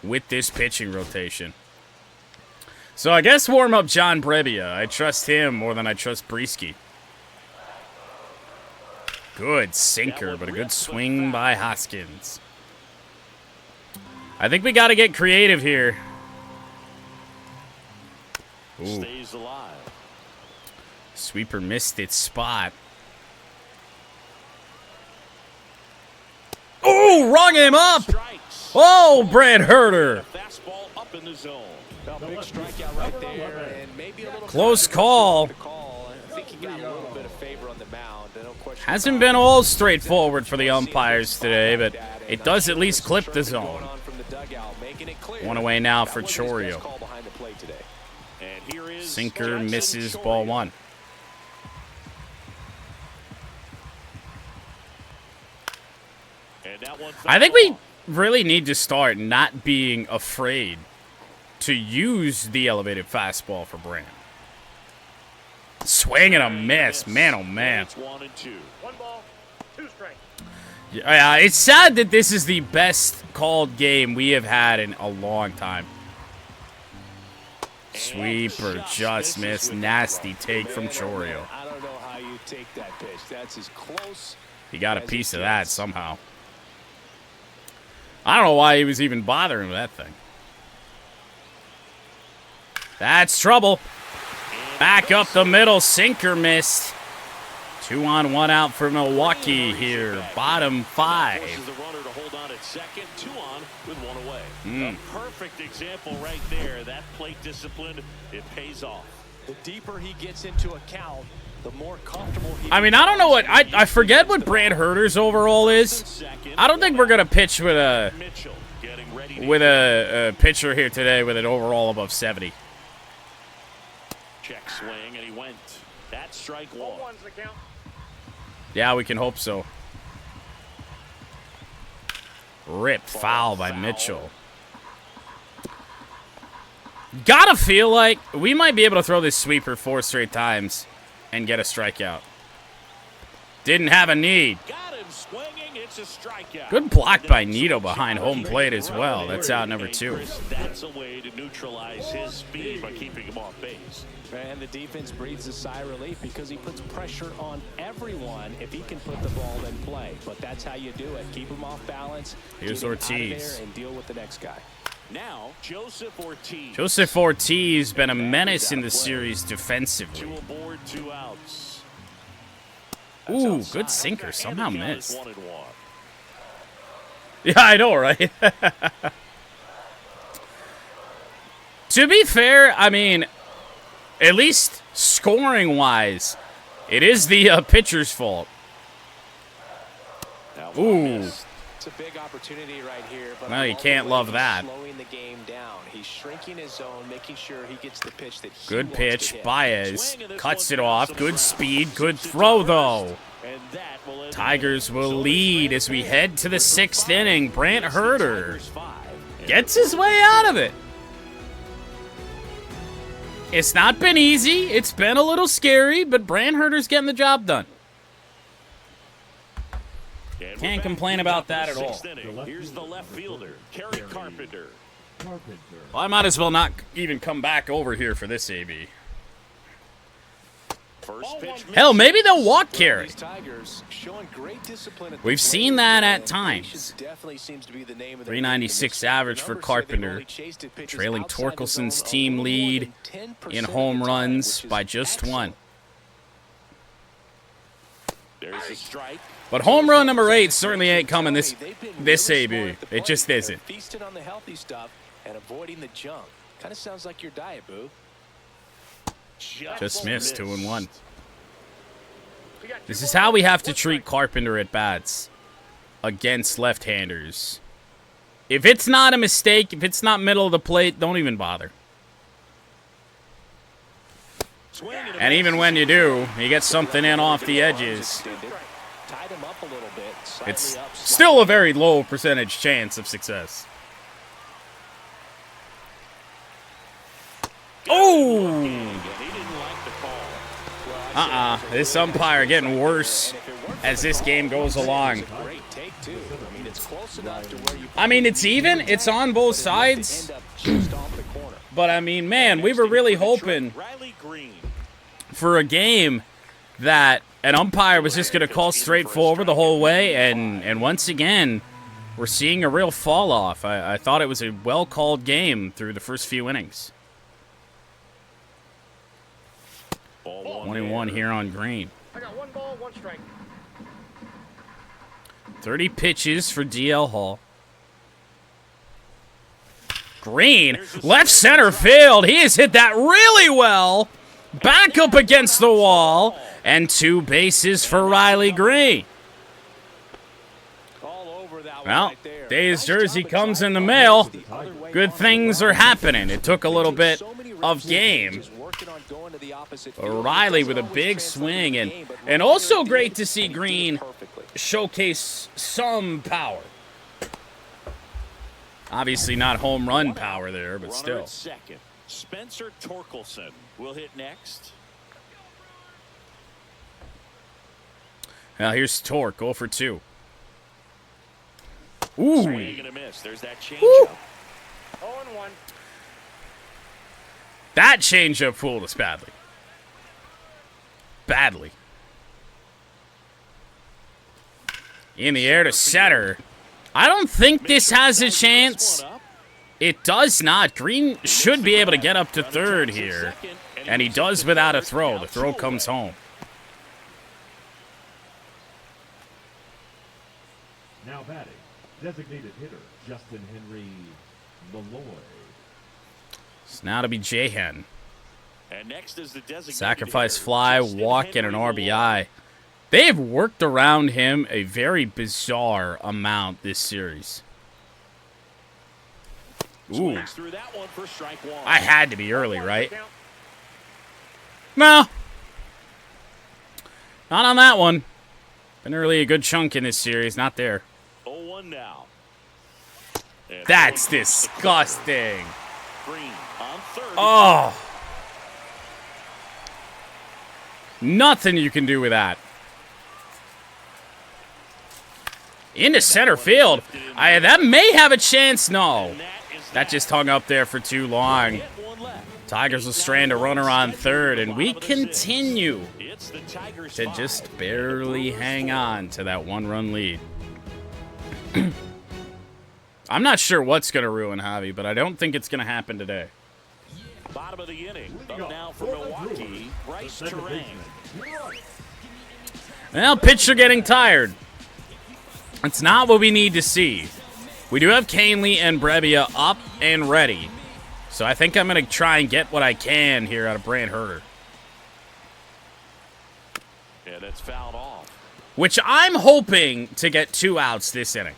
with this pitching rotation. So I guess warm up John Brebbia. I trust him more than I trust Breesky. Good sinker, but a good swing by Hoskins. I think we got to get creative here. Ooh. Sweeper missed its spot. Oh, rung him up. Oh, Brad Herter. Close call. Hasn't been all straightforward for the umpires today, but it does at least clip the zone. One away now for Chorio. Sinker misses, ball 1. I think we really need to start not being afraid to use the elevated fastball for Brand. Swing and a miss. Man, oh, man. It's 1 and 2. 1 ball, 2 strikes. Yeah, it's sad that this is the best called game we have had in a long time. Sweeper, just missed. Nasty take from Choreo. I don't know how you take that pitch. That's as close. He got a piece of that somehow. I don't know why he was even bothering with that thing. That's trouble. Back up the middle. Sinker missed. 2 on, 1 out for MilWALKee here. Bottom 5. The runner to hold on at second. 2 on with 1 away. A perfect example right there. That plate discipline, it pays off. The deeper he gets into a count, the more comfortable he I mean, I don't know what I forget what Brant Herter's overall is. I don't think we're gonna pitch with a pitcher here today with an overall above 70. Check swing and he went. That strike 1. 1's the count. Yeah, we can hope so. Rip foul by Mitchell. Gotta feel like we might be able to throw this sweeper 4 straight times and get a strikeout. Didn't have a need. Got him swinging. It's a strikeout. Good block by Nito behind home plate as well. That's out number 2. That's a way to neutralize his speed by keeping him off base. And the defense breathes a sigh of relief because he puts pressure on everyone if he can put the ball in play. But that's how you do it. Keep him off balance. Here's get him out of Ortiz. there and deal with the next guy. Now, Joseph Ortiz. Joseph Ortiz been a menace in the series defensively. 2 aboard, 2 outs. Ooh, good sinker. Somehow And the count is missed. 1 and 1. Yeah, I know, right? To be fair, I mean, at least scoring-wise, it is the pitcher's fault. Ooh. It's a big opportunity right here. But Well, you can't love that. Slowing the game down. He's shrinking his zone, making sure he gets the pitch that he Good wants pitch. to hit. Baez cuts it off. Good speed. Good throw, though. And that will end Tigers will lead as we head to the 6th inning. Brant Herter 5. gets his way out of it. It's not been easy. It's been a little scary, but Brant Herter's getting the job done. Can't complain about that at all. Here's the left fielder, Kerry Carpenter. Well, I might as well not even come back over here for this AB. First pitch. Hell, maybe they'll walk Kerry. These Tigers showing great discipline at the We've seen plate. that at Patience times. definitely seems to be the name of the 396 game in this average for Numbers say they've Carpenter, only chased at pitches trailing outside the Torkelson's zone a team little more lead than 10% in of the home time, runs which is by just 1. There's a strike. But home run number 8 certainly ain't coming this AB. It just isn't. Feasting on the healthy stuff and avoiding the junk. Kind of sounds like your diet, boo. Just missed 2 and 1. This is how we have to treat Carpenter at bats against left-handers. If it's not a mistake, if it's not middle of the plate, don't even bother. And even when you do, you get something in off the edges. Tied him up a little bit. It's still a very low percentage chance of success. Oh! This umpire getting worse as this game goes along. I mean, it's even. It's on both sides. But, I mean, man, we were really hoping for a game that an umpire was just going to call straightforward the whole way. And once again, we're seeing a real fall-off. I thought it was a well-called game through the first few innings. 21 here on Green. I got 1 ball, 1 strike. 30 pitches for DL Hall. Green, left center field. He has hit that really well. Back up against the wall. And 2 bases for Riley Green. Well, Day's jersey comes in the mail. Good things are happening. It took a little bit of game. Riley with a big swing. And also great to see Green showcase some power. Obviously not home run power there, but still. Second. Spencer Torkelson will hit next. Now here's Torque, 0 for 2. Ooh. Swing and a miss. There's that changeup. 0-1. That changeup fooled us badly. Badly. In the air to center. I don't think this has a chance. It does not. Green should be able to get up to third here. And he does without a throw. The throw comes home. Now batting, designated hitter Justin Henry Malloy. It's now to be Jahan. And next is the designated Sacrifice hitter, fly, Justin walk, and an Henry RBI. They've worked around him a very bizarre amount this series. Ooh. Swings through that one for strike one. I had to be early, right? No. Not on that one. Been early a good chunk in this series. Not there. 0-1 now. And That's disgusting. Green on third. Oh. Nothing you can do with that. Into center field. That may have a chance. No. That just hung up there for too long. Tigers will strand a runner on third, and we continue to just barely hang on to that one-run lead. I'm not sure what's going to ruin Javi, but I don't think it's going to happen today. Bottom of the inning. Up now for MilWALKee, Bryce Terang. Well, pitcher getting tired. It's not what we need to see. We do have Canely and Brebbia up and ready. So I think I'm going to try and get what I can here out of Brant Herter. Yeah, that's fouled off. Which I'm hoping to get 2 outs this inning.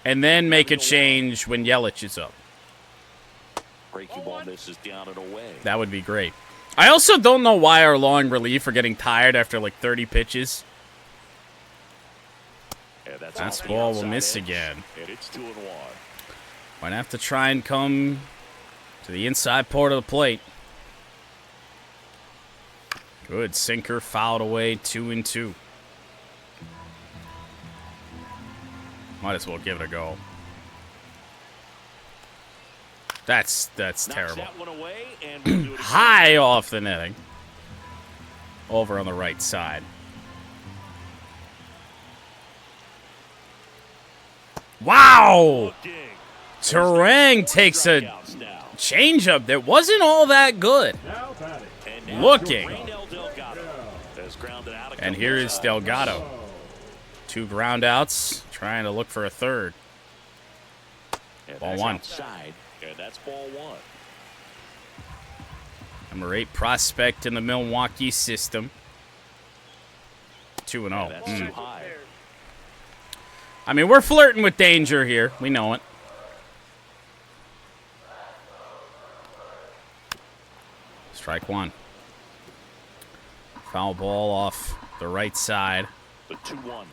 And then make a change when Yelich is up. Breaking ball misses down and away. That would be great. I also don't know why our long relief are getting tired after like 30 pitches. Yeah, That's ball will miss again. And it's 2-1. Might have to try and come to the inside part of the plate. Good sinker, fouled away, 2-2. Might as well give it a go. That's terrible. That one away, and we'll do it High off the netting. Over on the right side. Wow! Terang takes a changeup that wasn't all that good. Looking. And here is Delgado. 2 ground outs, trying to look for a third. Ball 1. And that's ball 1. Number 8 prospect in the MilWALKee system. 2-0. That's too high. I mean, we're flirting with danger here. We know it. Strike 1. Foul ball off the right side. The 2-1.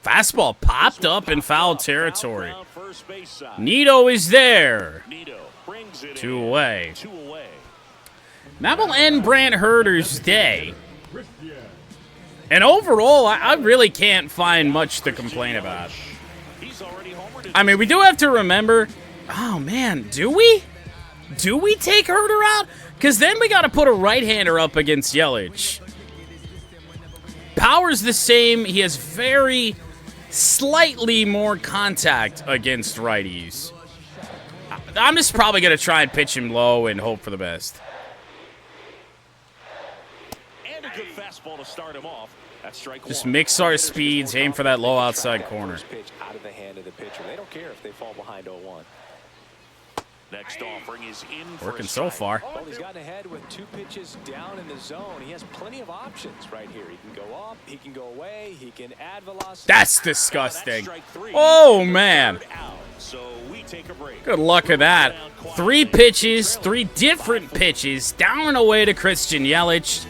Fastball popped up in foul territory. Nito is there. 2 away. That will end Brant Herter's day. And overall, I really can't find much to complain about. I mean, we do have to remember... Oh, man, do we? Do we take Herter out? Because then we got to put a right-hander up against Yelich. Power's the same. He has very slightly more contact against righties. I'm just probably going to try and pitch him low and hope for the best. And a good fastball to start him off. That's strike 1. Just mix our speeds, aim for that low outside corner. Pitch out of the hand of the pitcher. They don't care if they fall behind 0-1. Next offering is in for Working a so strike. far. Well, he's gotten ahead with 2 pitches down in the zone. He has plenty of options right here. He can go up, he can go away, he can add velocity. That's disgusting. Oh, man. So we take a break. Good luck with that. 3 pitches, 3 different pitches, down and away to Christian Yelich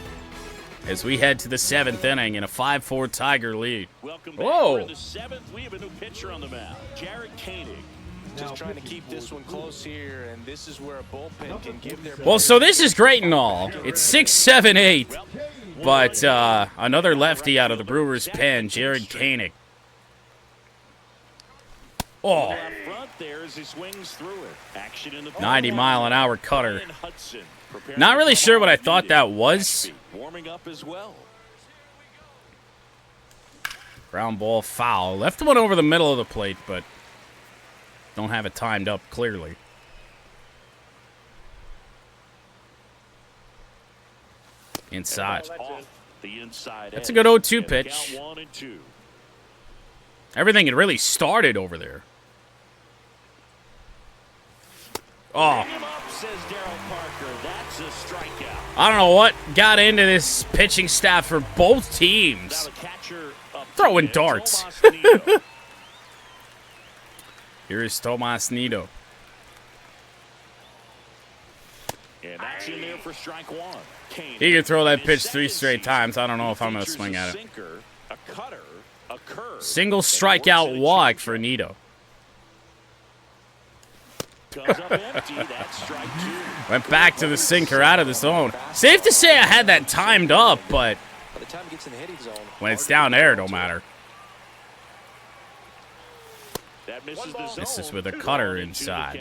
as we head to the 7th inning in a 5-4 Tiger lead. Welcome back. Whoa. We're in the 7th. We have a new pitcher on the mound, Jared Koenig. Just trying to keep this one close here, and this is where a bullpen can give their... Well, so this is great and all. It's 6, 7, 8. But another lefty out of the Brewers' pen, Jared Koenig. Oh. 90-mile-an-hour cutter. Not really sure what I thought that was. Ground ball foul. Left one over the middle of the plate, but don't have it timed up clearly. Inside. That's a good 0-2 pitch. Everything had really started over there. Oh. I don't know what got into this pitching staff for both teams. Throwing darts. Here is Tomas Nido. And that's in there for strike one. He could throw that pitch 3 straight times. I don't know if I'm going to swing at it. Single strikeout walk for Nido. Went back to the sinker out of the zone. Safe to say I had that timed up, but when it's down there, it don't matter. This is with a cutter inside.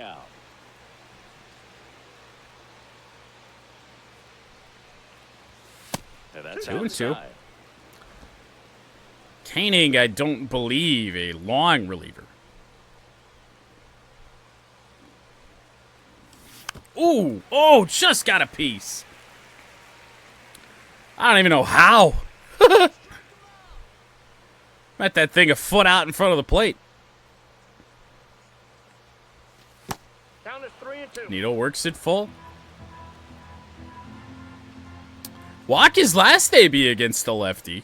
That's 2-2. Koenig, I don't believe, a long reliever. Ooh, oh, just got a piece. I don't even know how. Met that thing a foot out in front of the plate. Count is 3-2. Nido works it full. Walk his last debut against the lefty.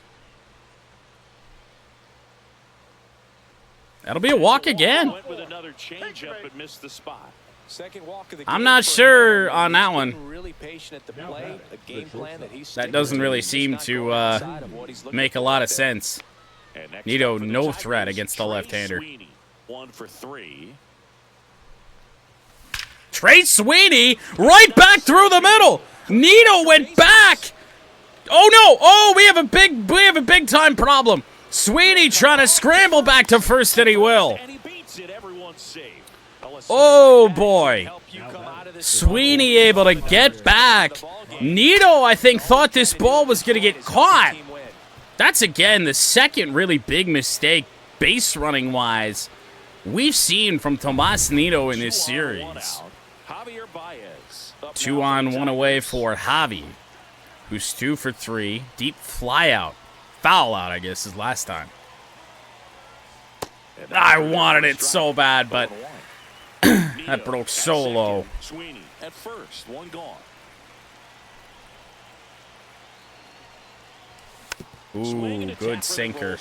That'll be a walk again. Went with another changeup but missed the spot. Second walk of the I'm game not for sure him. on that He's one. been really patient at the plate, a game plan that he's That doesn't really seem to make a lot of sense. Nido, no threat against the left-hander. 1 for 3. Trey Sweeney right back through the middle. Nido went back. Oh no! Oh, we have a big time problem. Sweeney trying to scramble back to first, and he will. And he beats it. Everyone's safe. Oh boy. Sweeney able to get back. Nido, I think, thought this ball was going to get caught. That's, again, the second really big mistake, base running wise, we've seen from Tomas Nido in this series. 2 on, 1 away for Javi, who's 2 for 3. Deep fly out. Foul out, I guess, is last time. I wanted it so bad, but that broke so low. Sweeney at first, 1 gone. Ooh, good sinker.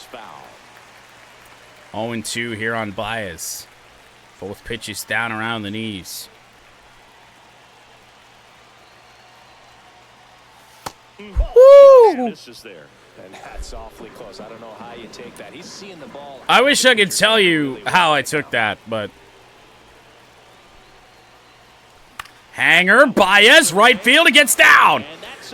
0-2 here on Baez. Both pitches down around the knees. Woo! This is there. And that's awfully close. I don't know how you take that. He's seeing the ball. I wish I could tell you how I took that, but... Hanger, Baez, right field, it gets down.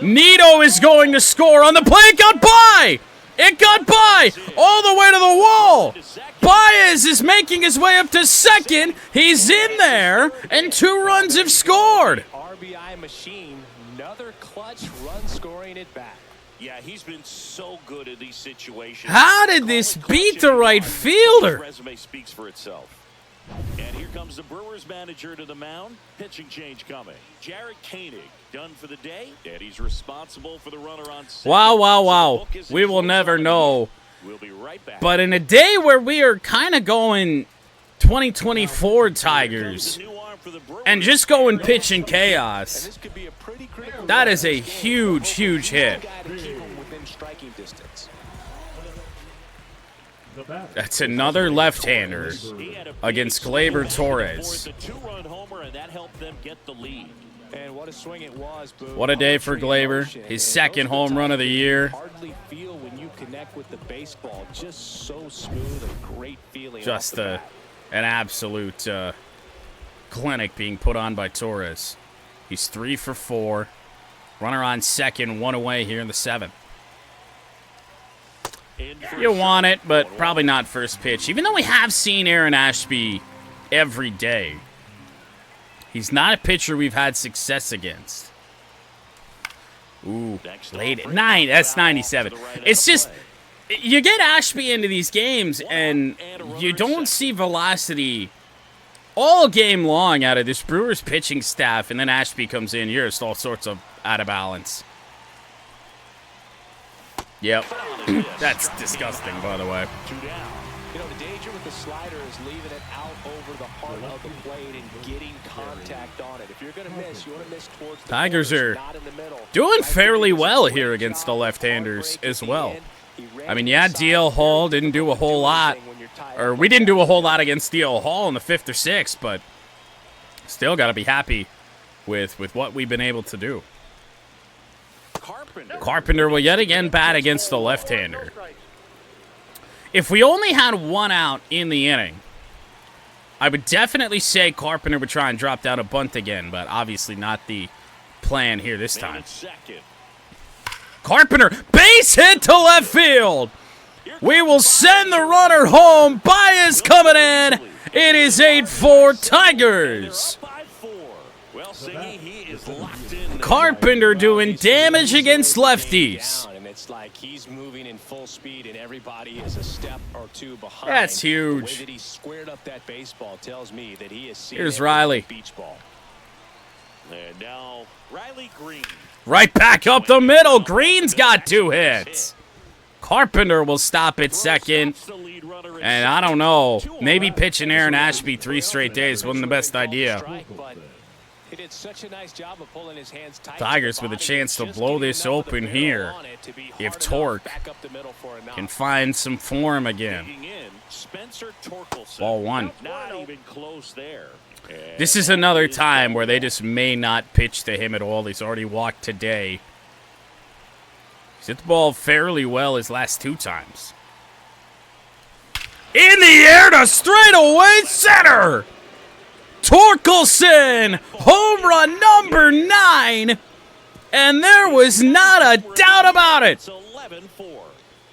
Nido is going to score on the play. It got by. It got by all the way to the wall. Baez is making his way up to second. He's in there, and 2 runs have scored. RBI machine, another clutch run scoring it back. Yeah, he's been so good at these situations. How did this beat the right fielder? His resume speaks for itself. And here comes the Brewers manager to the mound. Pitching change coming. Jared Koenig done for the day, and he's responsible for the runner on second. Wow, wow, wow. We will never know. We'll be right back. But in a day where we are kind of going 2024 Tigers and just going pitch in chaos, that is a huge, huge hit. That's another left-hander against Gleyber Torres. What a day for Gleyber. His second home run of the year. Just an absolute clinic being put on by Torres. He's 3 for 4. Runner on second, 1 away here in the 7th. You want it, but probably not first pitch. Even though we have seen Aaron Ashby every day, he's not a pitcher we've had success against. Ooh, late at 9. That's 97. It's just, you get Ashby into these games, and you don't see velocity all game long out of this Brewers pitching staff, and then Ashby comes in. You're just all sorts of out of balance. Yep. That's disgusting, by the way. You know, the danger with the slider is leaving it out over the heart of the plate and getting contact on it. If you're going to miss, you want to miss towards the Tigers corners, are not in the middle. doing fairly well here against the left-handers as well. I mean, yeah, DL Hall didn't do a whole lot. Or we didn't do a whole lot against DL Hall in the 5th or 6th, but still got to be happy with what we've been able to do. Carpenter will yet again bat against the left-hander. If we only had 1 out in the inning, I would definitely say Carpenter would try and drop down a bunt again, but obviously not the plan here this time. Carpenter, base hit to left field. We will send the runner home. Baez coming in. It is 8-4 Tigers. Carpenter doing damage against lefties. It's like he's moving in full speed and everybody is a step or 2 behind. That's huge. The way that he squared up that baseball tells me that he is seeing Here's Riley. Beach ball. And now Riley Green. Right back up the middle. Green's got 2 hits. Carpenter will stop at second. And I don't know. Maybe pitching Aaron Ashby 3 straight days wasn't the best idea. He did such a nice job of pulling his hands tight. Tigers with a chance to blow this open here if Torque can find some form again. Ball 1. Not even close there. This is another time where they just may not pitch to him at all. He's already walked today. He's hit the ball fairly well his last 2 times. In the air to straightaway center. Torkelson, home run number 9. And there was not a doubt about it. It's 11-4.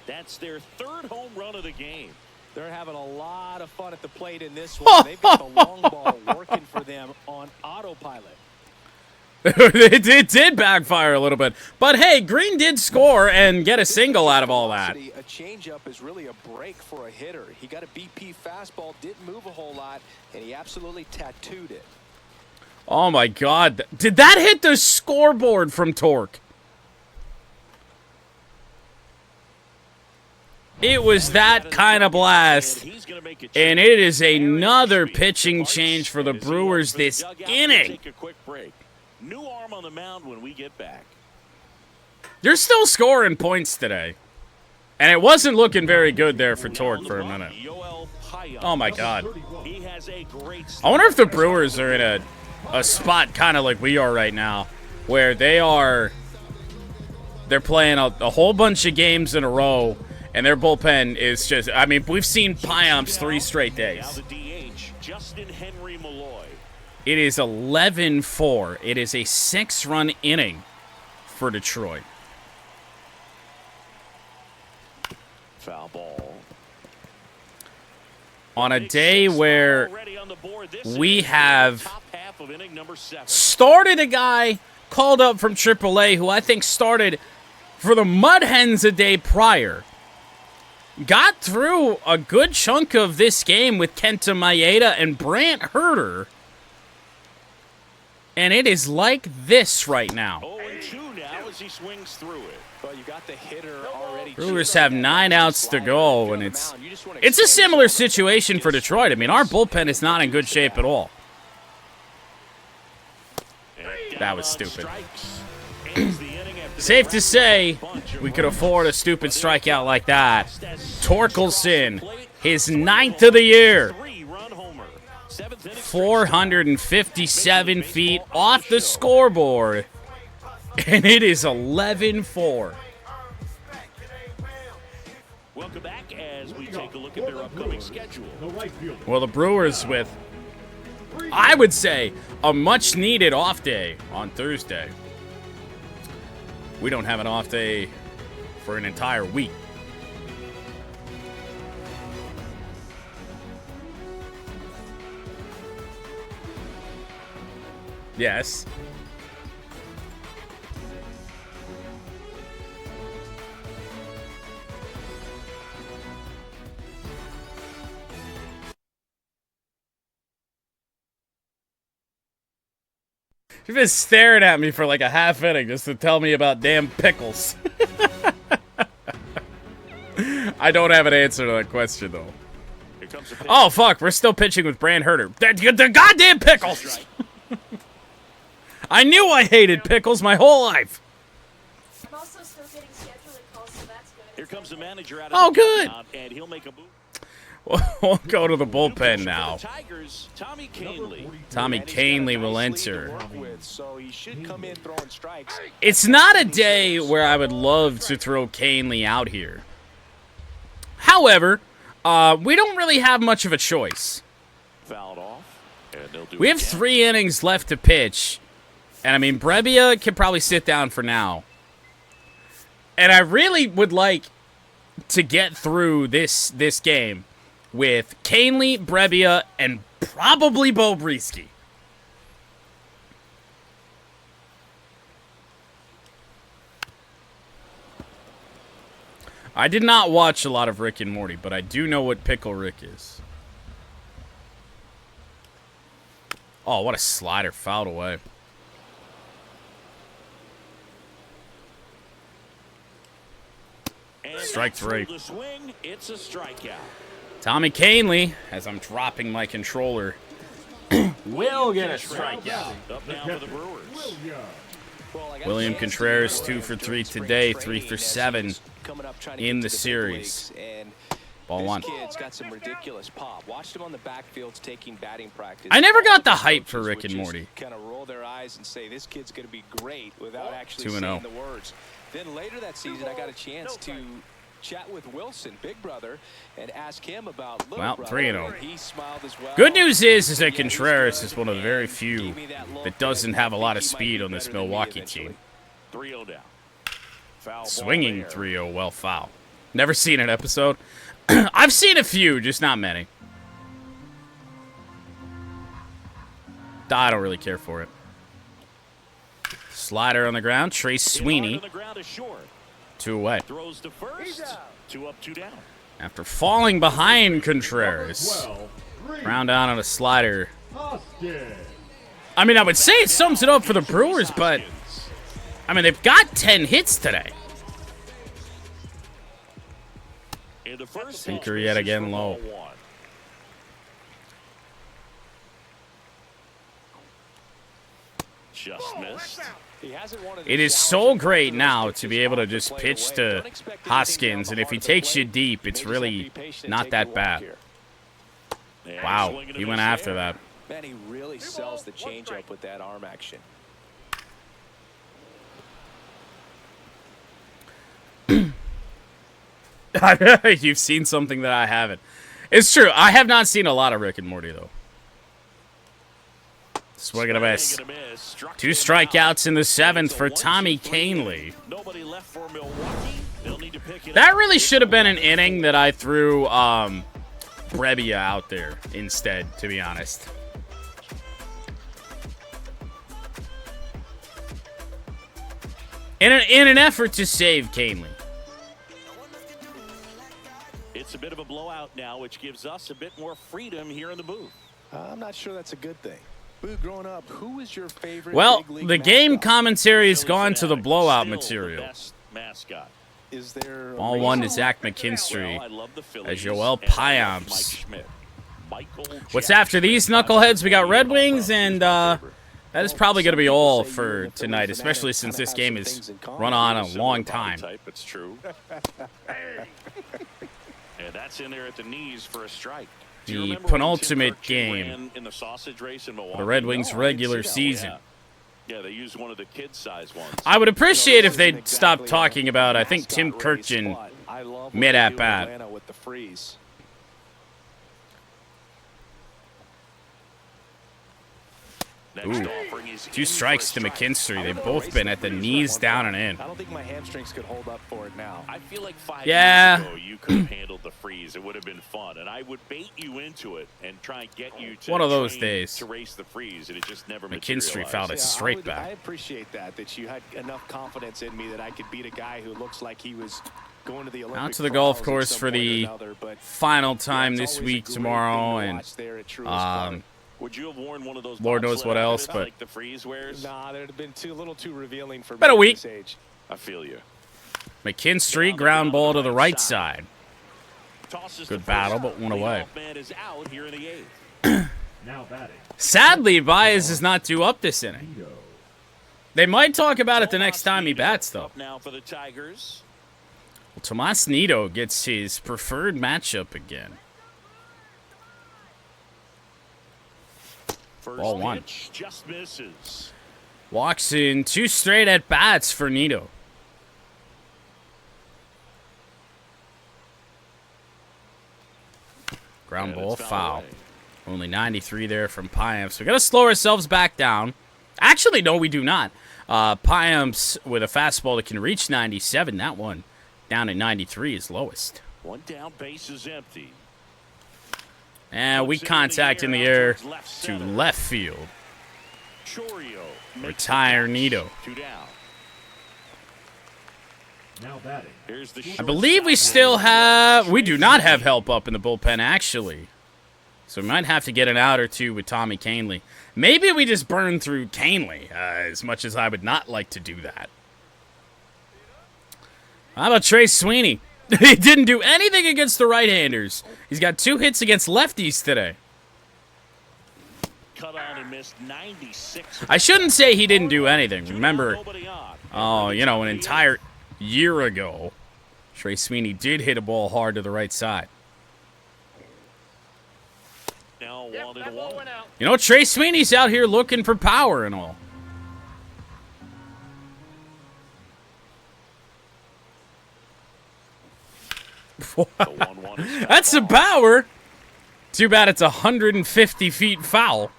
That's their 3rd home run of the game. They're having a lot of fun at the plate in this one. They've got the long ball working for them on autopilot. It did backfire a little bit. But hey, Green did score and get a single out of all that. A changeup is really a break for a hitter. He got a BP fastball, didn't move a whole lot, and he absolutely tattooed it. Oh my God. Did that hit the scoreboard from Torque? It was that kind of blast. And it is another pitching change for the Brewers this inning. New arm on the mound when we get back. They're still scoring points today. And it wasn't looking very good there for Torque for a minute. Oh my God. I wonder if the Brewers are in a spot kind of like we are right now, where they're playing a whole bunch of games in a row, and their bullpen is just, I mean, we've seen Pyamps 3 straight days. It is 11-4. It is a 6-run inning for Detroit. Foul ball. On a day where we have started a guy called up from AAA who I think started for the Mud Hens a day prior. Got through a good chunk of this game with Kenta Maeda and Brant Herter. And it is like this right now. 0-2 now as he swings through it. But you got the hitter already. Brewers have 9 outs to go, and it's a similar situation for Detroit. I mean, our bullpen is not in good shape at all. That was stupid. Safe to say, we could afford a stupid strikeout like that. Torkelson, his 9th of the year. 457 feet off the scoreboard. And it is 11-4. Welcome back as we take a look at their upcoming schedule. Well, the Brewers with I would say a much-needed off day on Thursday. We don't have an off day for an entire week. Yes. You've been staring at me for like a half inning just to tell me about damn pickles. I don't have an answer to that question, though. Oh, fuck. We're still pitching with Brand Herter. The goddamn pickles! I knew I hated pickles my whole life. I'm also still getting scheduling calls, so that's good. Here comes the manager out of the good. And he'll make a move. We'll go to the bullpen now. Tigers, Tommy Canley. Tommy Canley will enter. It's not a day where I would love to throw Canley out here. However, we don't really have much of a choice. Fouled off, and they'll do We have it again. 3 innings left to pitch. And, I mean, Brebbia can probably sit down for now. And I really would like to get through this game with Canley, Brebbia, and probably Bo Breesky. I did not watch a lot of Rick and Morty, but I do know what Pickle Rick is. Oh, what a slider, fouled away. And Strike three. through the swing, it's a strikeout. Tommy Canley, as I'm dropping my controller, will get a strikeout. Up now for the Brewers. William Contreras 2 for 3 today, 3 for 7 in the series. Ball one. Kid's got some ridiculous pop. Watched him on the backfields taking batting practice. I never got the hype for Rick and Morty. Kind of roll their eyes and say this kid's going to be great without actually 2-0. saying the words. Then later that season, I got a chance to chat with Wilson, big brother, and ask him about little Well, brother. 3-0. He smiled as well. Good news is that Contreras is one of the very few that doesn't have a lot of speed on this MilWALKee team. 3-0 down. Foul ball Swinging there. 3-0, well foul. Never seen an episode. I've seen a few, just not many. I don't really care for it. Slider on the ground. Trace Sweeney. On the ground is short. 2 away. Throws to first. 2 up, 2 down. After falling behind Contreras. Ground down on a slider. I mean, I would say it sums it up for the Brewers, but I mean, they've got 10 hits today. In the first Sinker pitch, yet this is again for low. ball 1. Just missed. It is so great now to be able to just pitch to Hoskins, and if he takes you deep, it's really not that bad. And Wow, swinging he and went miss after there. that. Man, he really sells the changeup with that arm action. You've seen something that I haven't. It's true. I have not seen a lot of Rick and Morty, though. Swing and a miss. Swing and a miss. Struck 2 him strikeouts in the 7th It's a for 1-2-3 Tommy inning. Canley. Nobody left for MilWALKee. They'll need to pick it That up. really should have been an inning that I threw Brebbia out there instead, to be honest. In an effort to save Canley. It's a bit of a blowout now, which gives us a bit more freedom here in the booth. I'm not sure that's a good thing. Boo, growing up, who was your favorite Well, big league the game mascot? commentary has Philly gone to the fanatic, blowout still material. the best mascot. Is there a Ball reason? 1 to Zach Well, McKinstry. I love the Phillies, as Joel and I love Payamps. Mike Schmidt. Michael What's Jackson. after these knuckleheads? We got Red Wings, and that is probably going to be all for tonight, especially since this game is run on a long time. Type, it's true. And that's in there at the knees for a strike. Do you The remember when Tim penultimate Kurkjian game ran in the sausage race in Milwaukee? The Red Wings No, I didn't regular see that. season. Yeah, they used one of the kid-size ones. I would appreciate if they'd stop talking about, I think, Tim Kurkjian mid at bat. With the freeze. Ooh. 2 strikes to McKinstry. They've both been at the knees down and in. I don't think my hamstrings could hold up for it now. I feel like 5 Yeah. years ago you could have handled the freeze. It would have been fun, and I would bait you into it and try and get you to One of those train days. to race the freeze, and it just never McKinstry materialized. fouled it straight I back. appreciate that you had enough confidence in me that I could beat a guy who looks like he was going to the Olympic Out to the golf trials at course some for point or the another, but final yeah, time it's this always a week great tomorrow, thing to and watch there at Truist Park. Would you have worn one of those Lord knows bobsled what else, outfits but- like the freeze wears? Nah, that'd have been a little too revealing for me Been a at week. this age. I feel you. McKinstry, ground ball to the right side. Tosses Good to battle, first. but one away. Leadoff man is out here in the 8th. Now batting. Sadly, Baez is not due up this inning. Nito. They might talk about it the next time he bats, though. Up now for the Tigers. Well, Tomas Nido gets his preferred matchup again. First Ball 1. pitch just misses. Walks in 2 straight at bats for Nido. Ground And ball, it's foul. away. Only 93 there from Piamps. We got to slow ourselves back down. Actually, no, we do not. Piamps with a fastball that can reach 97. That one down at 93 is lowest. One down, base is empty. And weak contact in the air to left field. Chorio makes Retire the catch. Nido. 2 down. Now batting. Here's the I believe we still have... We do not have help up in the bullpen, actually. So we might have to get an out or two with Tommy Canely. Maybe we just burn through Canely, as much as I would not like to do that. How about Trey Sweeney? He didn't do anything against the right-handers. He's got 2 hits against lefties today. cut on and missed 96. I shouldn't say he didn't do anything. Remember, Nobody on. an entire year ago, Trey Sweeney did hit a ball hard to the right side. Now Yep, 1 that and ball 1. went out. You know, Trey Sweeney's out here looking for power and all. The 1-1 is foul That's some ball. power. Too bad it's 150 feet foul.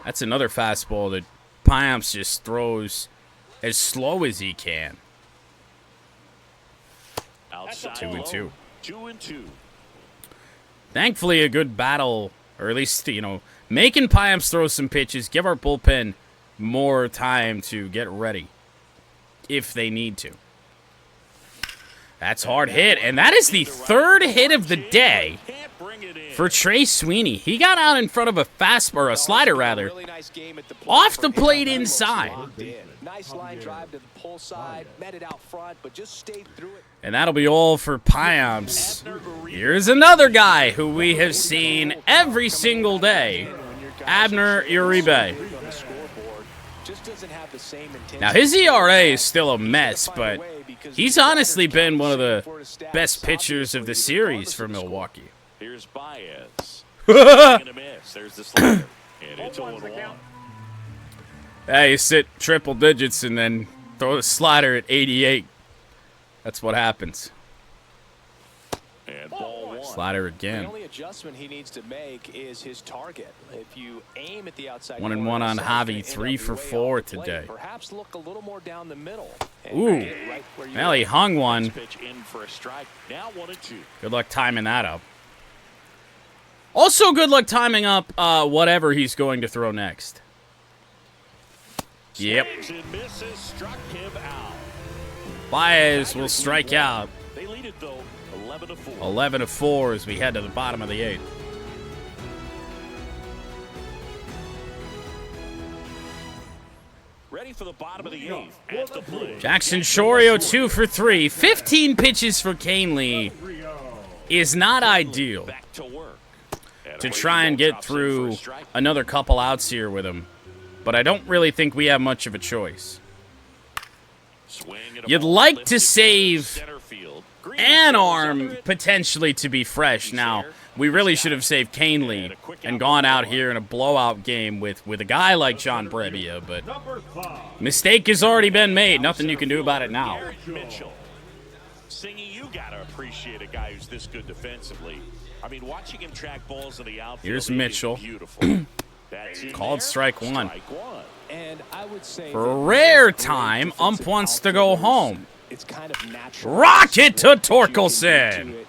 That's another fastball that Piamps just throws as slow as he can. Outside 2-2. low. 2-2. Thankfully, a good battle, or at least, making Piamps throw some pitches, give our bullpen more time to get ready if they need to. That's hard hit, and that is the third hit of the day Can't bring it in. for Trey Sweeney. He got out in front of a fastball, or a slider rather, off the plate inside. Nice line drive to the pull side, met it out front, but just stayed through it. And that'll be all for Piamps. Here's another guy who we have seen every single day, Abner Uribe. Now, his ERA is still a mess, but he's honestly been one of the best pitchers of the series for Milwaukee. Here's Baez. Gonna miss. There's the slider. And it's 0-1. Hey, you sit triple digits and then throw the slider at 88. That's what happens. And ball 1. Slider The again. only adjustment he needs to make is his target. If you aim at the outside 1 and corner, 1 on it's gonna Javi, end 3 up for way 4 off the plate. today. Perhaps look a little more down the middle. and Ooh. get it right where you Well, he want. hung one. Pitch in for a strike. Now 1-2. Good luck timing that up. Also, good luck timing up whatever he's going to throw next. Yep. Swings and misses. Struck him out. Baez will strike out. They lead it though. 11-4. 11-4 as we head to the bottom of the 8th. Ready for the bottom of the 8th. At the plate. Jackson Chorio 2 for 3. 15 pitches for Canely is not ideal Back to work. to try and get through another couple outs here with him. But I don't really think we have much of a choice. You'd like to save an arm potentially to be fresh. Now, we really should have saved Canely and gone out here in a blowout game with a guy like John Brebbia, but Number 5. mistake has already been made. Nothing you can do about it now. Mitchell. Singy, you gotta appreciate a guy who's this good defensively. I mean, watching him track balls in the outfield. Here's it is Mitchell. Beautiful. Called strike one. And I would say For a rare time, ump wants to go home. It's kind of natural. Rocket to Torkelson.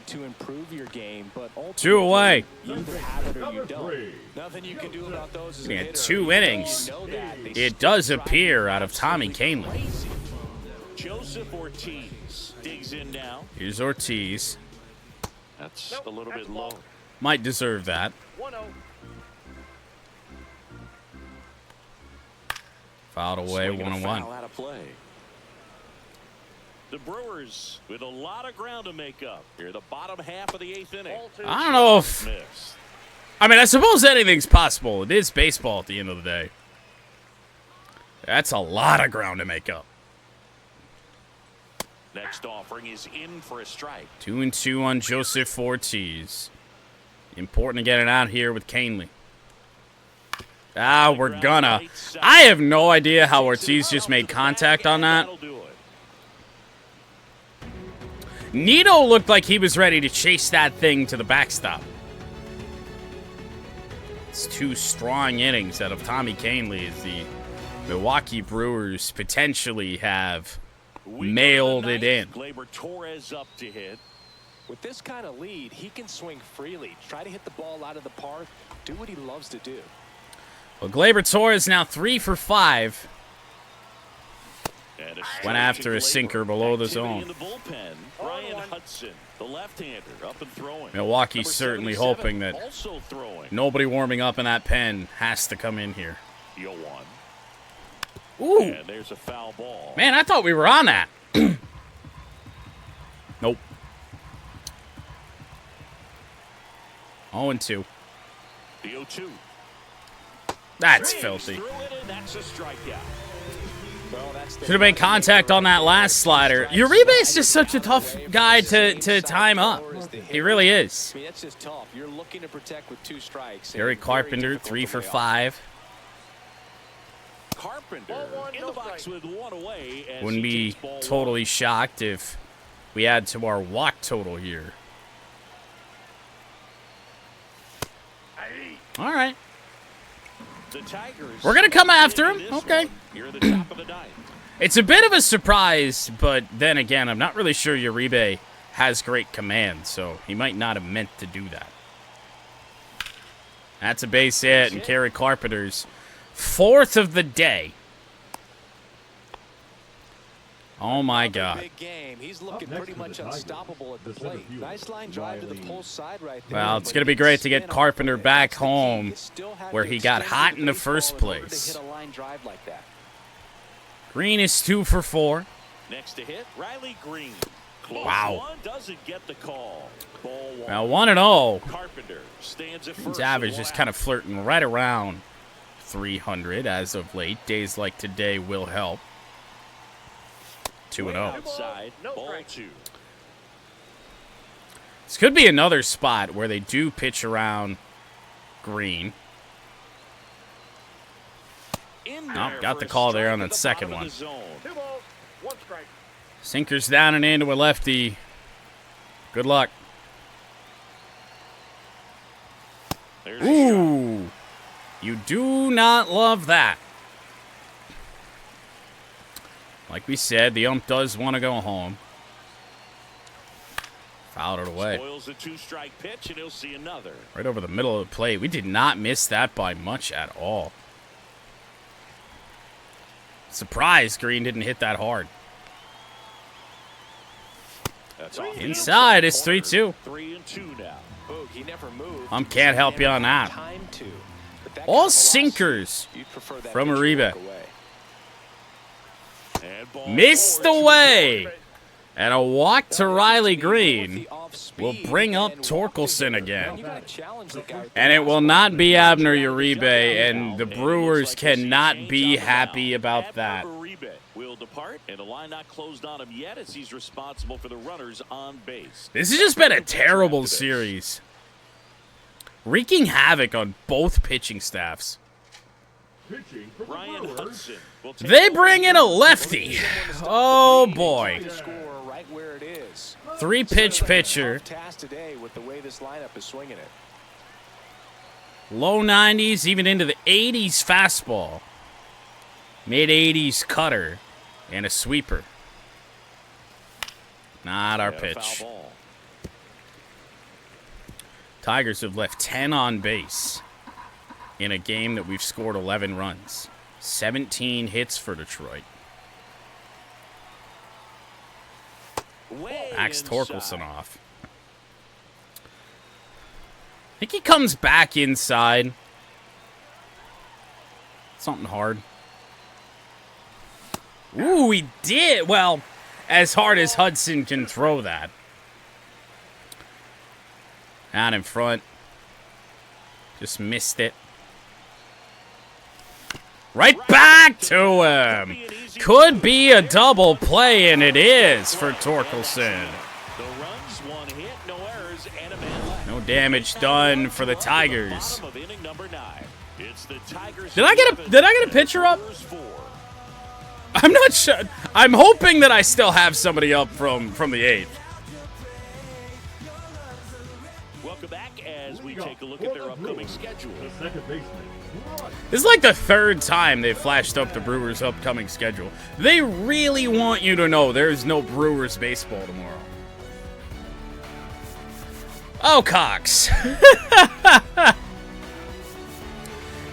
To improve your game, but 2 away. you either have it or you don't. Nothing you can do about those is Yeah, 2 innings. It does appear out of Tommy Kahnle. Joseph Ortiz digs in now. Here's Ortiz. That's a little bit low. Might deserve that. 1-0. Fouled away, Swinging a 1-1. foul out of play. The Brewers with a lot of ground to make up here, the bottom half of the 8th inning. I don't know if... Missed. I mean, I suppose anything's possible. It is baseball at the end of the day. That's a lot of ground to make up. Next offering is in for a strike. 2-2 on Joseph Ortiz. Important to get it out here with Kahnle. Ah, we're gonna. I have no idea how Ortiz just made contact on that. Nito looked like he was ready to chase that thing to the backstop. It's 2 strong innings out of Tommy Kahnle as the Milwaukee Brewers potentially have mailed it in. Gleyber Torres up to hit. With this kind of lead, he can swing freely, try to hit the ball out of the park, do what he loves to do. Well, Gleyber Torres now 3 for 5. Went after a sinker below the zone. In the bullpen, Ryan Hudson, the left-hander, up and throwing. Milwaukee's certainly hoping that also throwing. nobody warming up in that pen has to come in here. 0-1. Ooh. And there's a foul ball. Man, I thought we were on that. Nope. 0-2. The 0-2. That's filthy. Threw it in, that's a strikeout. Should have made contact on that last slider. Uribe's just such a tough guy to time up. He really is. I mean, that's just tough. You're looking to protect with 2 strikes. Gary Carpenter, 3 for 5. Carpenter in the box with 1 away. As Wouldn't he be takes ball totally shocked if we add to our walk total here. All right. The Tigers. We're going to come after him. Okay. You're at the top of the 9th. It's a bit of a surprise, but then again, I'm not really sure Uribe has great command, so he might not have meant to do that. That's a base hit, and Gary Carpenter's 4th of the day. Oh my God. Big game. He's looking pretty much unstoppable at the plate. Nice line drive to the pull side right there. Well, it's going to be great to get Carpenter back home where he got hot in the first place. Green is 2 for 4. Next to hit, Riley Green. Close Wow. one, doesn't get the call. Ball 1. Now 1-0. Carpenter stands at His first. average is kind of flirting right around 300 as of late. Days like today will help. 2-0. Outside, ball 2. This could be another spot where they do pitch around Green. Nope, got the call there on that second one. 2 balls, 1 strike. Sinkers down and into a lefty. Good luck. Ooh. You do not love that. Like we said, the ump does want to go home. Fouled it away. Spoils the 2-strike pitch, and he'll see another. Right over the middle of the plate. We did not miss that by much at all. Surprised Green didn't hit that hard. That's off the Inside, inside it's 3-2. 3-2 now. He never moved. Can't help you on that. All sinkers from Uribe. And ball Missed 4. away. And a walk to Riley Green will bring up Torkelson again. And it will not be Abner Uribe, and the Brewers cannot be happy about that. Uribe will depart, and the line not closed on him yet as he's responsible for the runners on base. This has just been a terrible series. Wreaking havoc on both pitching staffs. Ryan Hudson will take They bring in a lefty. Oh, boy. 3-pitch pitcher. Task today with the way this lineup is swinging it. Low 90s, even into the 80s fastball. Mid-80s cutter. And a sweeper. Not our pitch. Tigers have left 10 on base in a game that we've scored 11 runs. 17 hits for Detroit. Backs Torkelson off. I think he comes back inside. Something hard. Ooh, he did. Well, as hard as Hudson can throw that. Out in front. Just missed it. Right back to him. Could be a double play, and it is for Torkelson. No damage done for the Tigers. Did I get a pitcher up? I'm not sure. I'm hoping that I still have somebody up from the 8th. Welcome back as we take a look at their upcoming schedule. This is like the 3rd time they've flashed up the Brewers' upcoming schedule. They really want you to know there's no Brewers baseball tomorrow. Oh, Cox.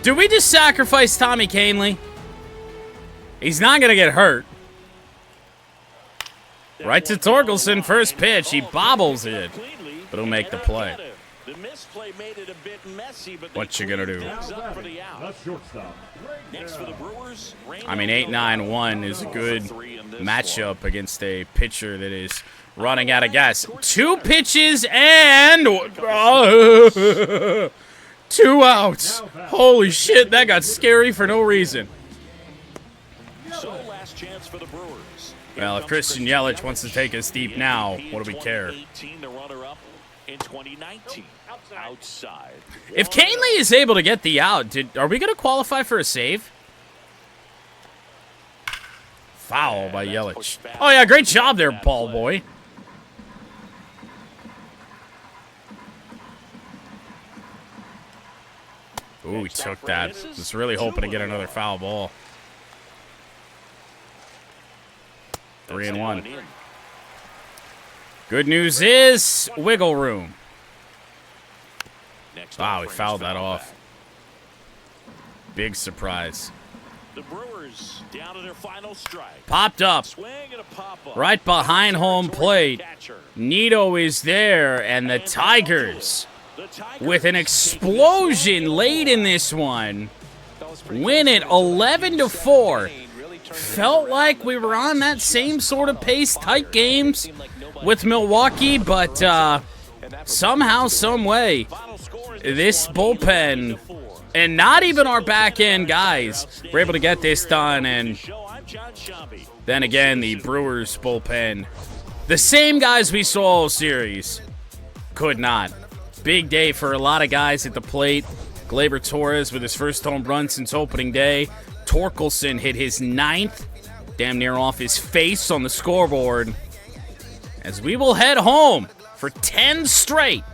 Do we just sacrifice Tommy Kahnle? He's not going to get hurt. Right to Torkelson, first pitch. He bobbles it, but he'll make the play. What you going to do? I mean, 8-9-1 is a good matchup against a pitcher that is running out of gas. 2 pitches and 2 outs. Holy shit, that got scary for no reason. So last chance for the Brewers. Well, if Christian Yelich wants to take us deep now, what do we care? The runner-up in 2019. Outside. If Kahnle is able to get the out, are we going to qualify for a save? Foul by Yelich. Oh, yeah, great job there, ball boy. Ooh, he took that. Was really hoping to get another foul ball. 3-1. Good news is wiggle room. Wow, he fouled that off. Big surprise. The Brewers down to their final strike. Popped up. Right behind home plate. Nito is there, and the Tigers, with an explosion late in this one, win it 11-4. Felt like we were on that same sort of pace, tight games with MilWALKee, but somehow, some way, this bullpen, and not even our back end guys, were able to get this done. And then again, the Brewers bullpen, the same guys we saw all series, could not. Big day for a lot of guys at the plate. Gleyber Torres with his first home run since opening day. Torkelson hit his 9th, damn near off his face on the scoreboard, as we will head home for 10 straight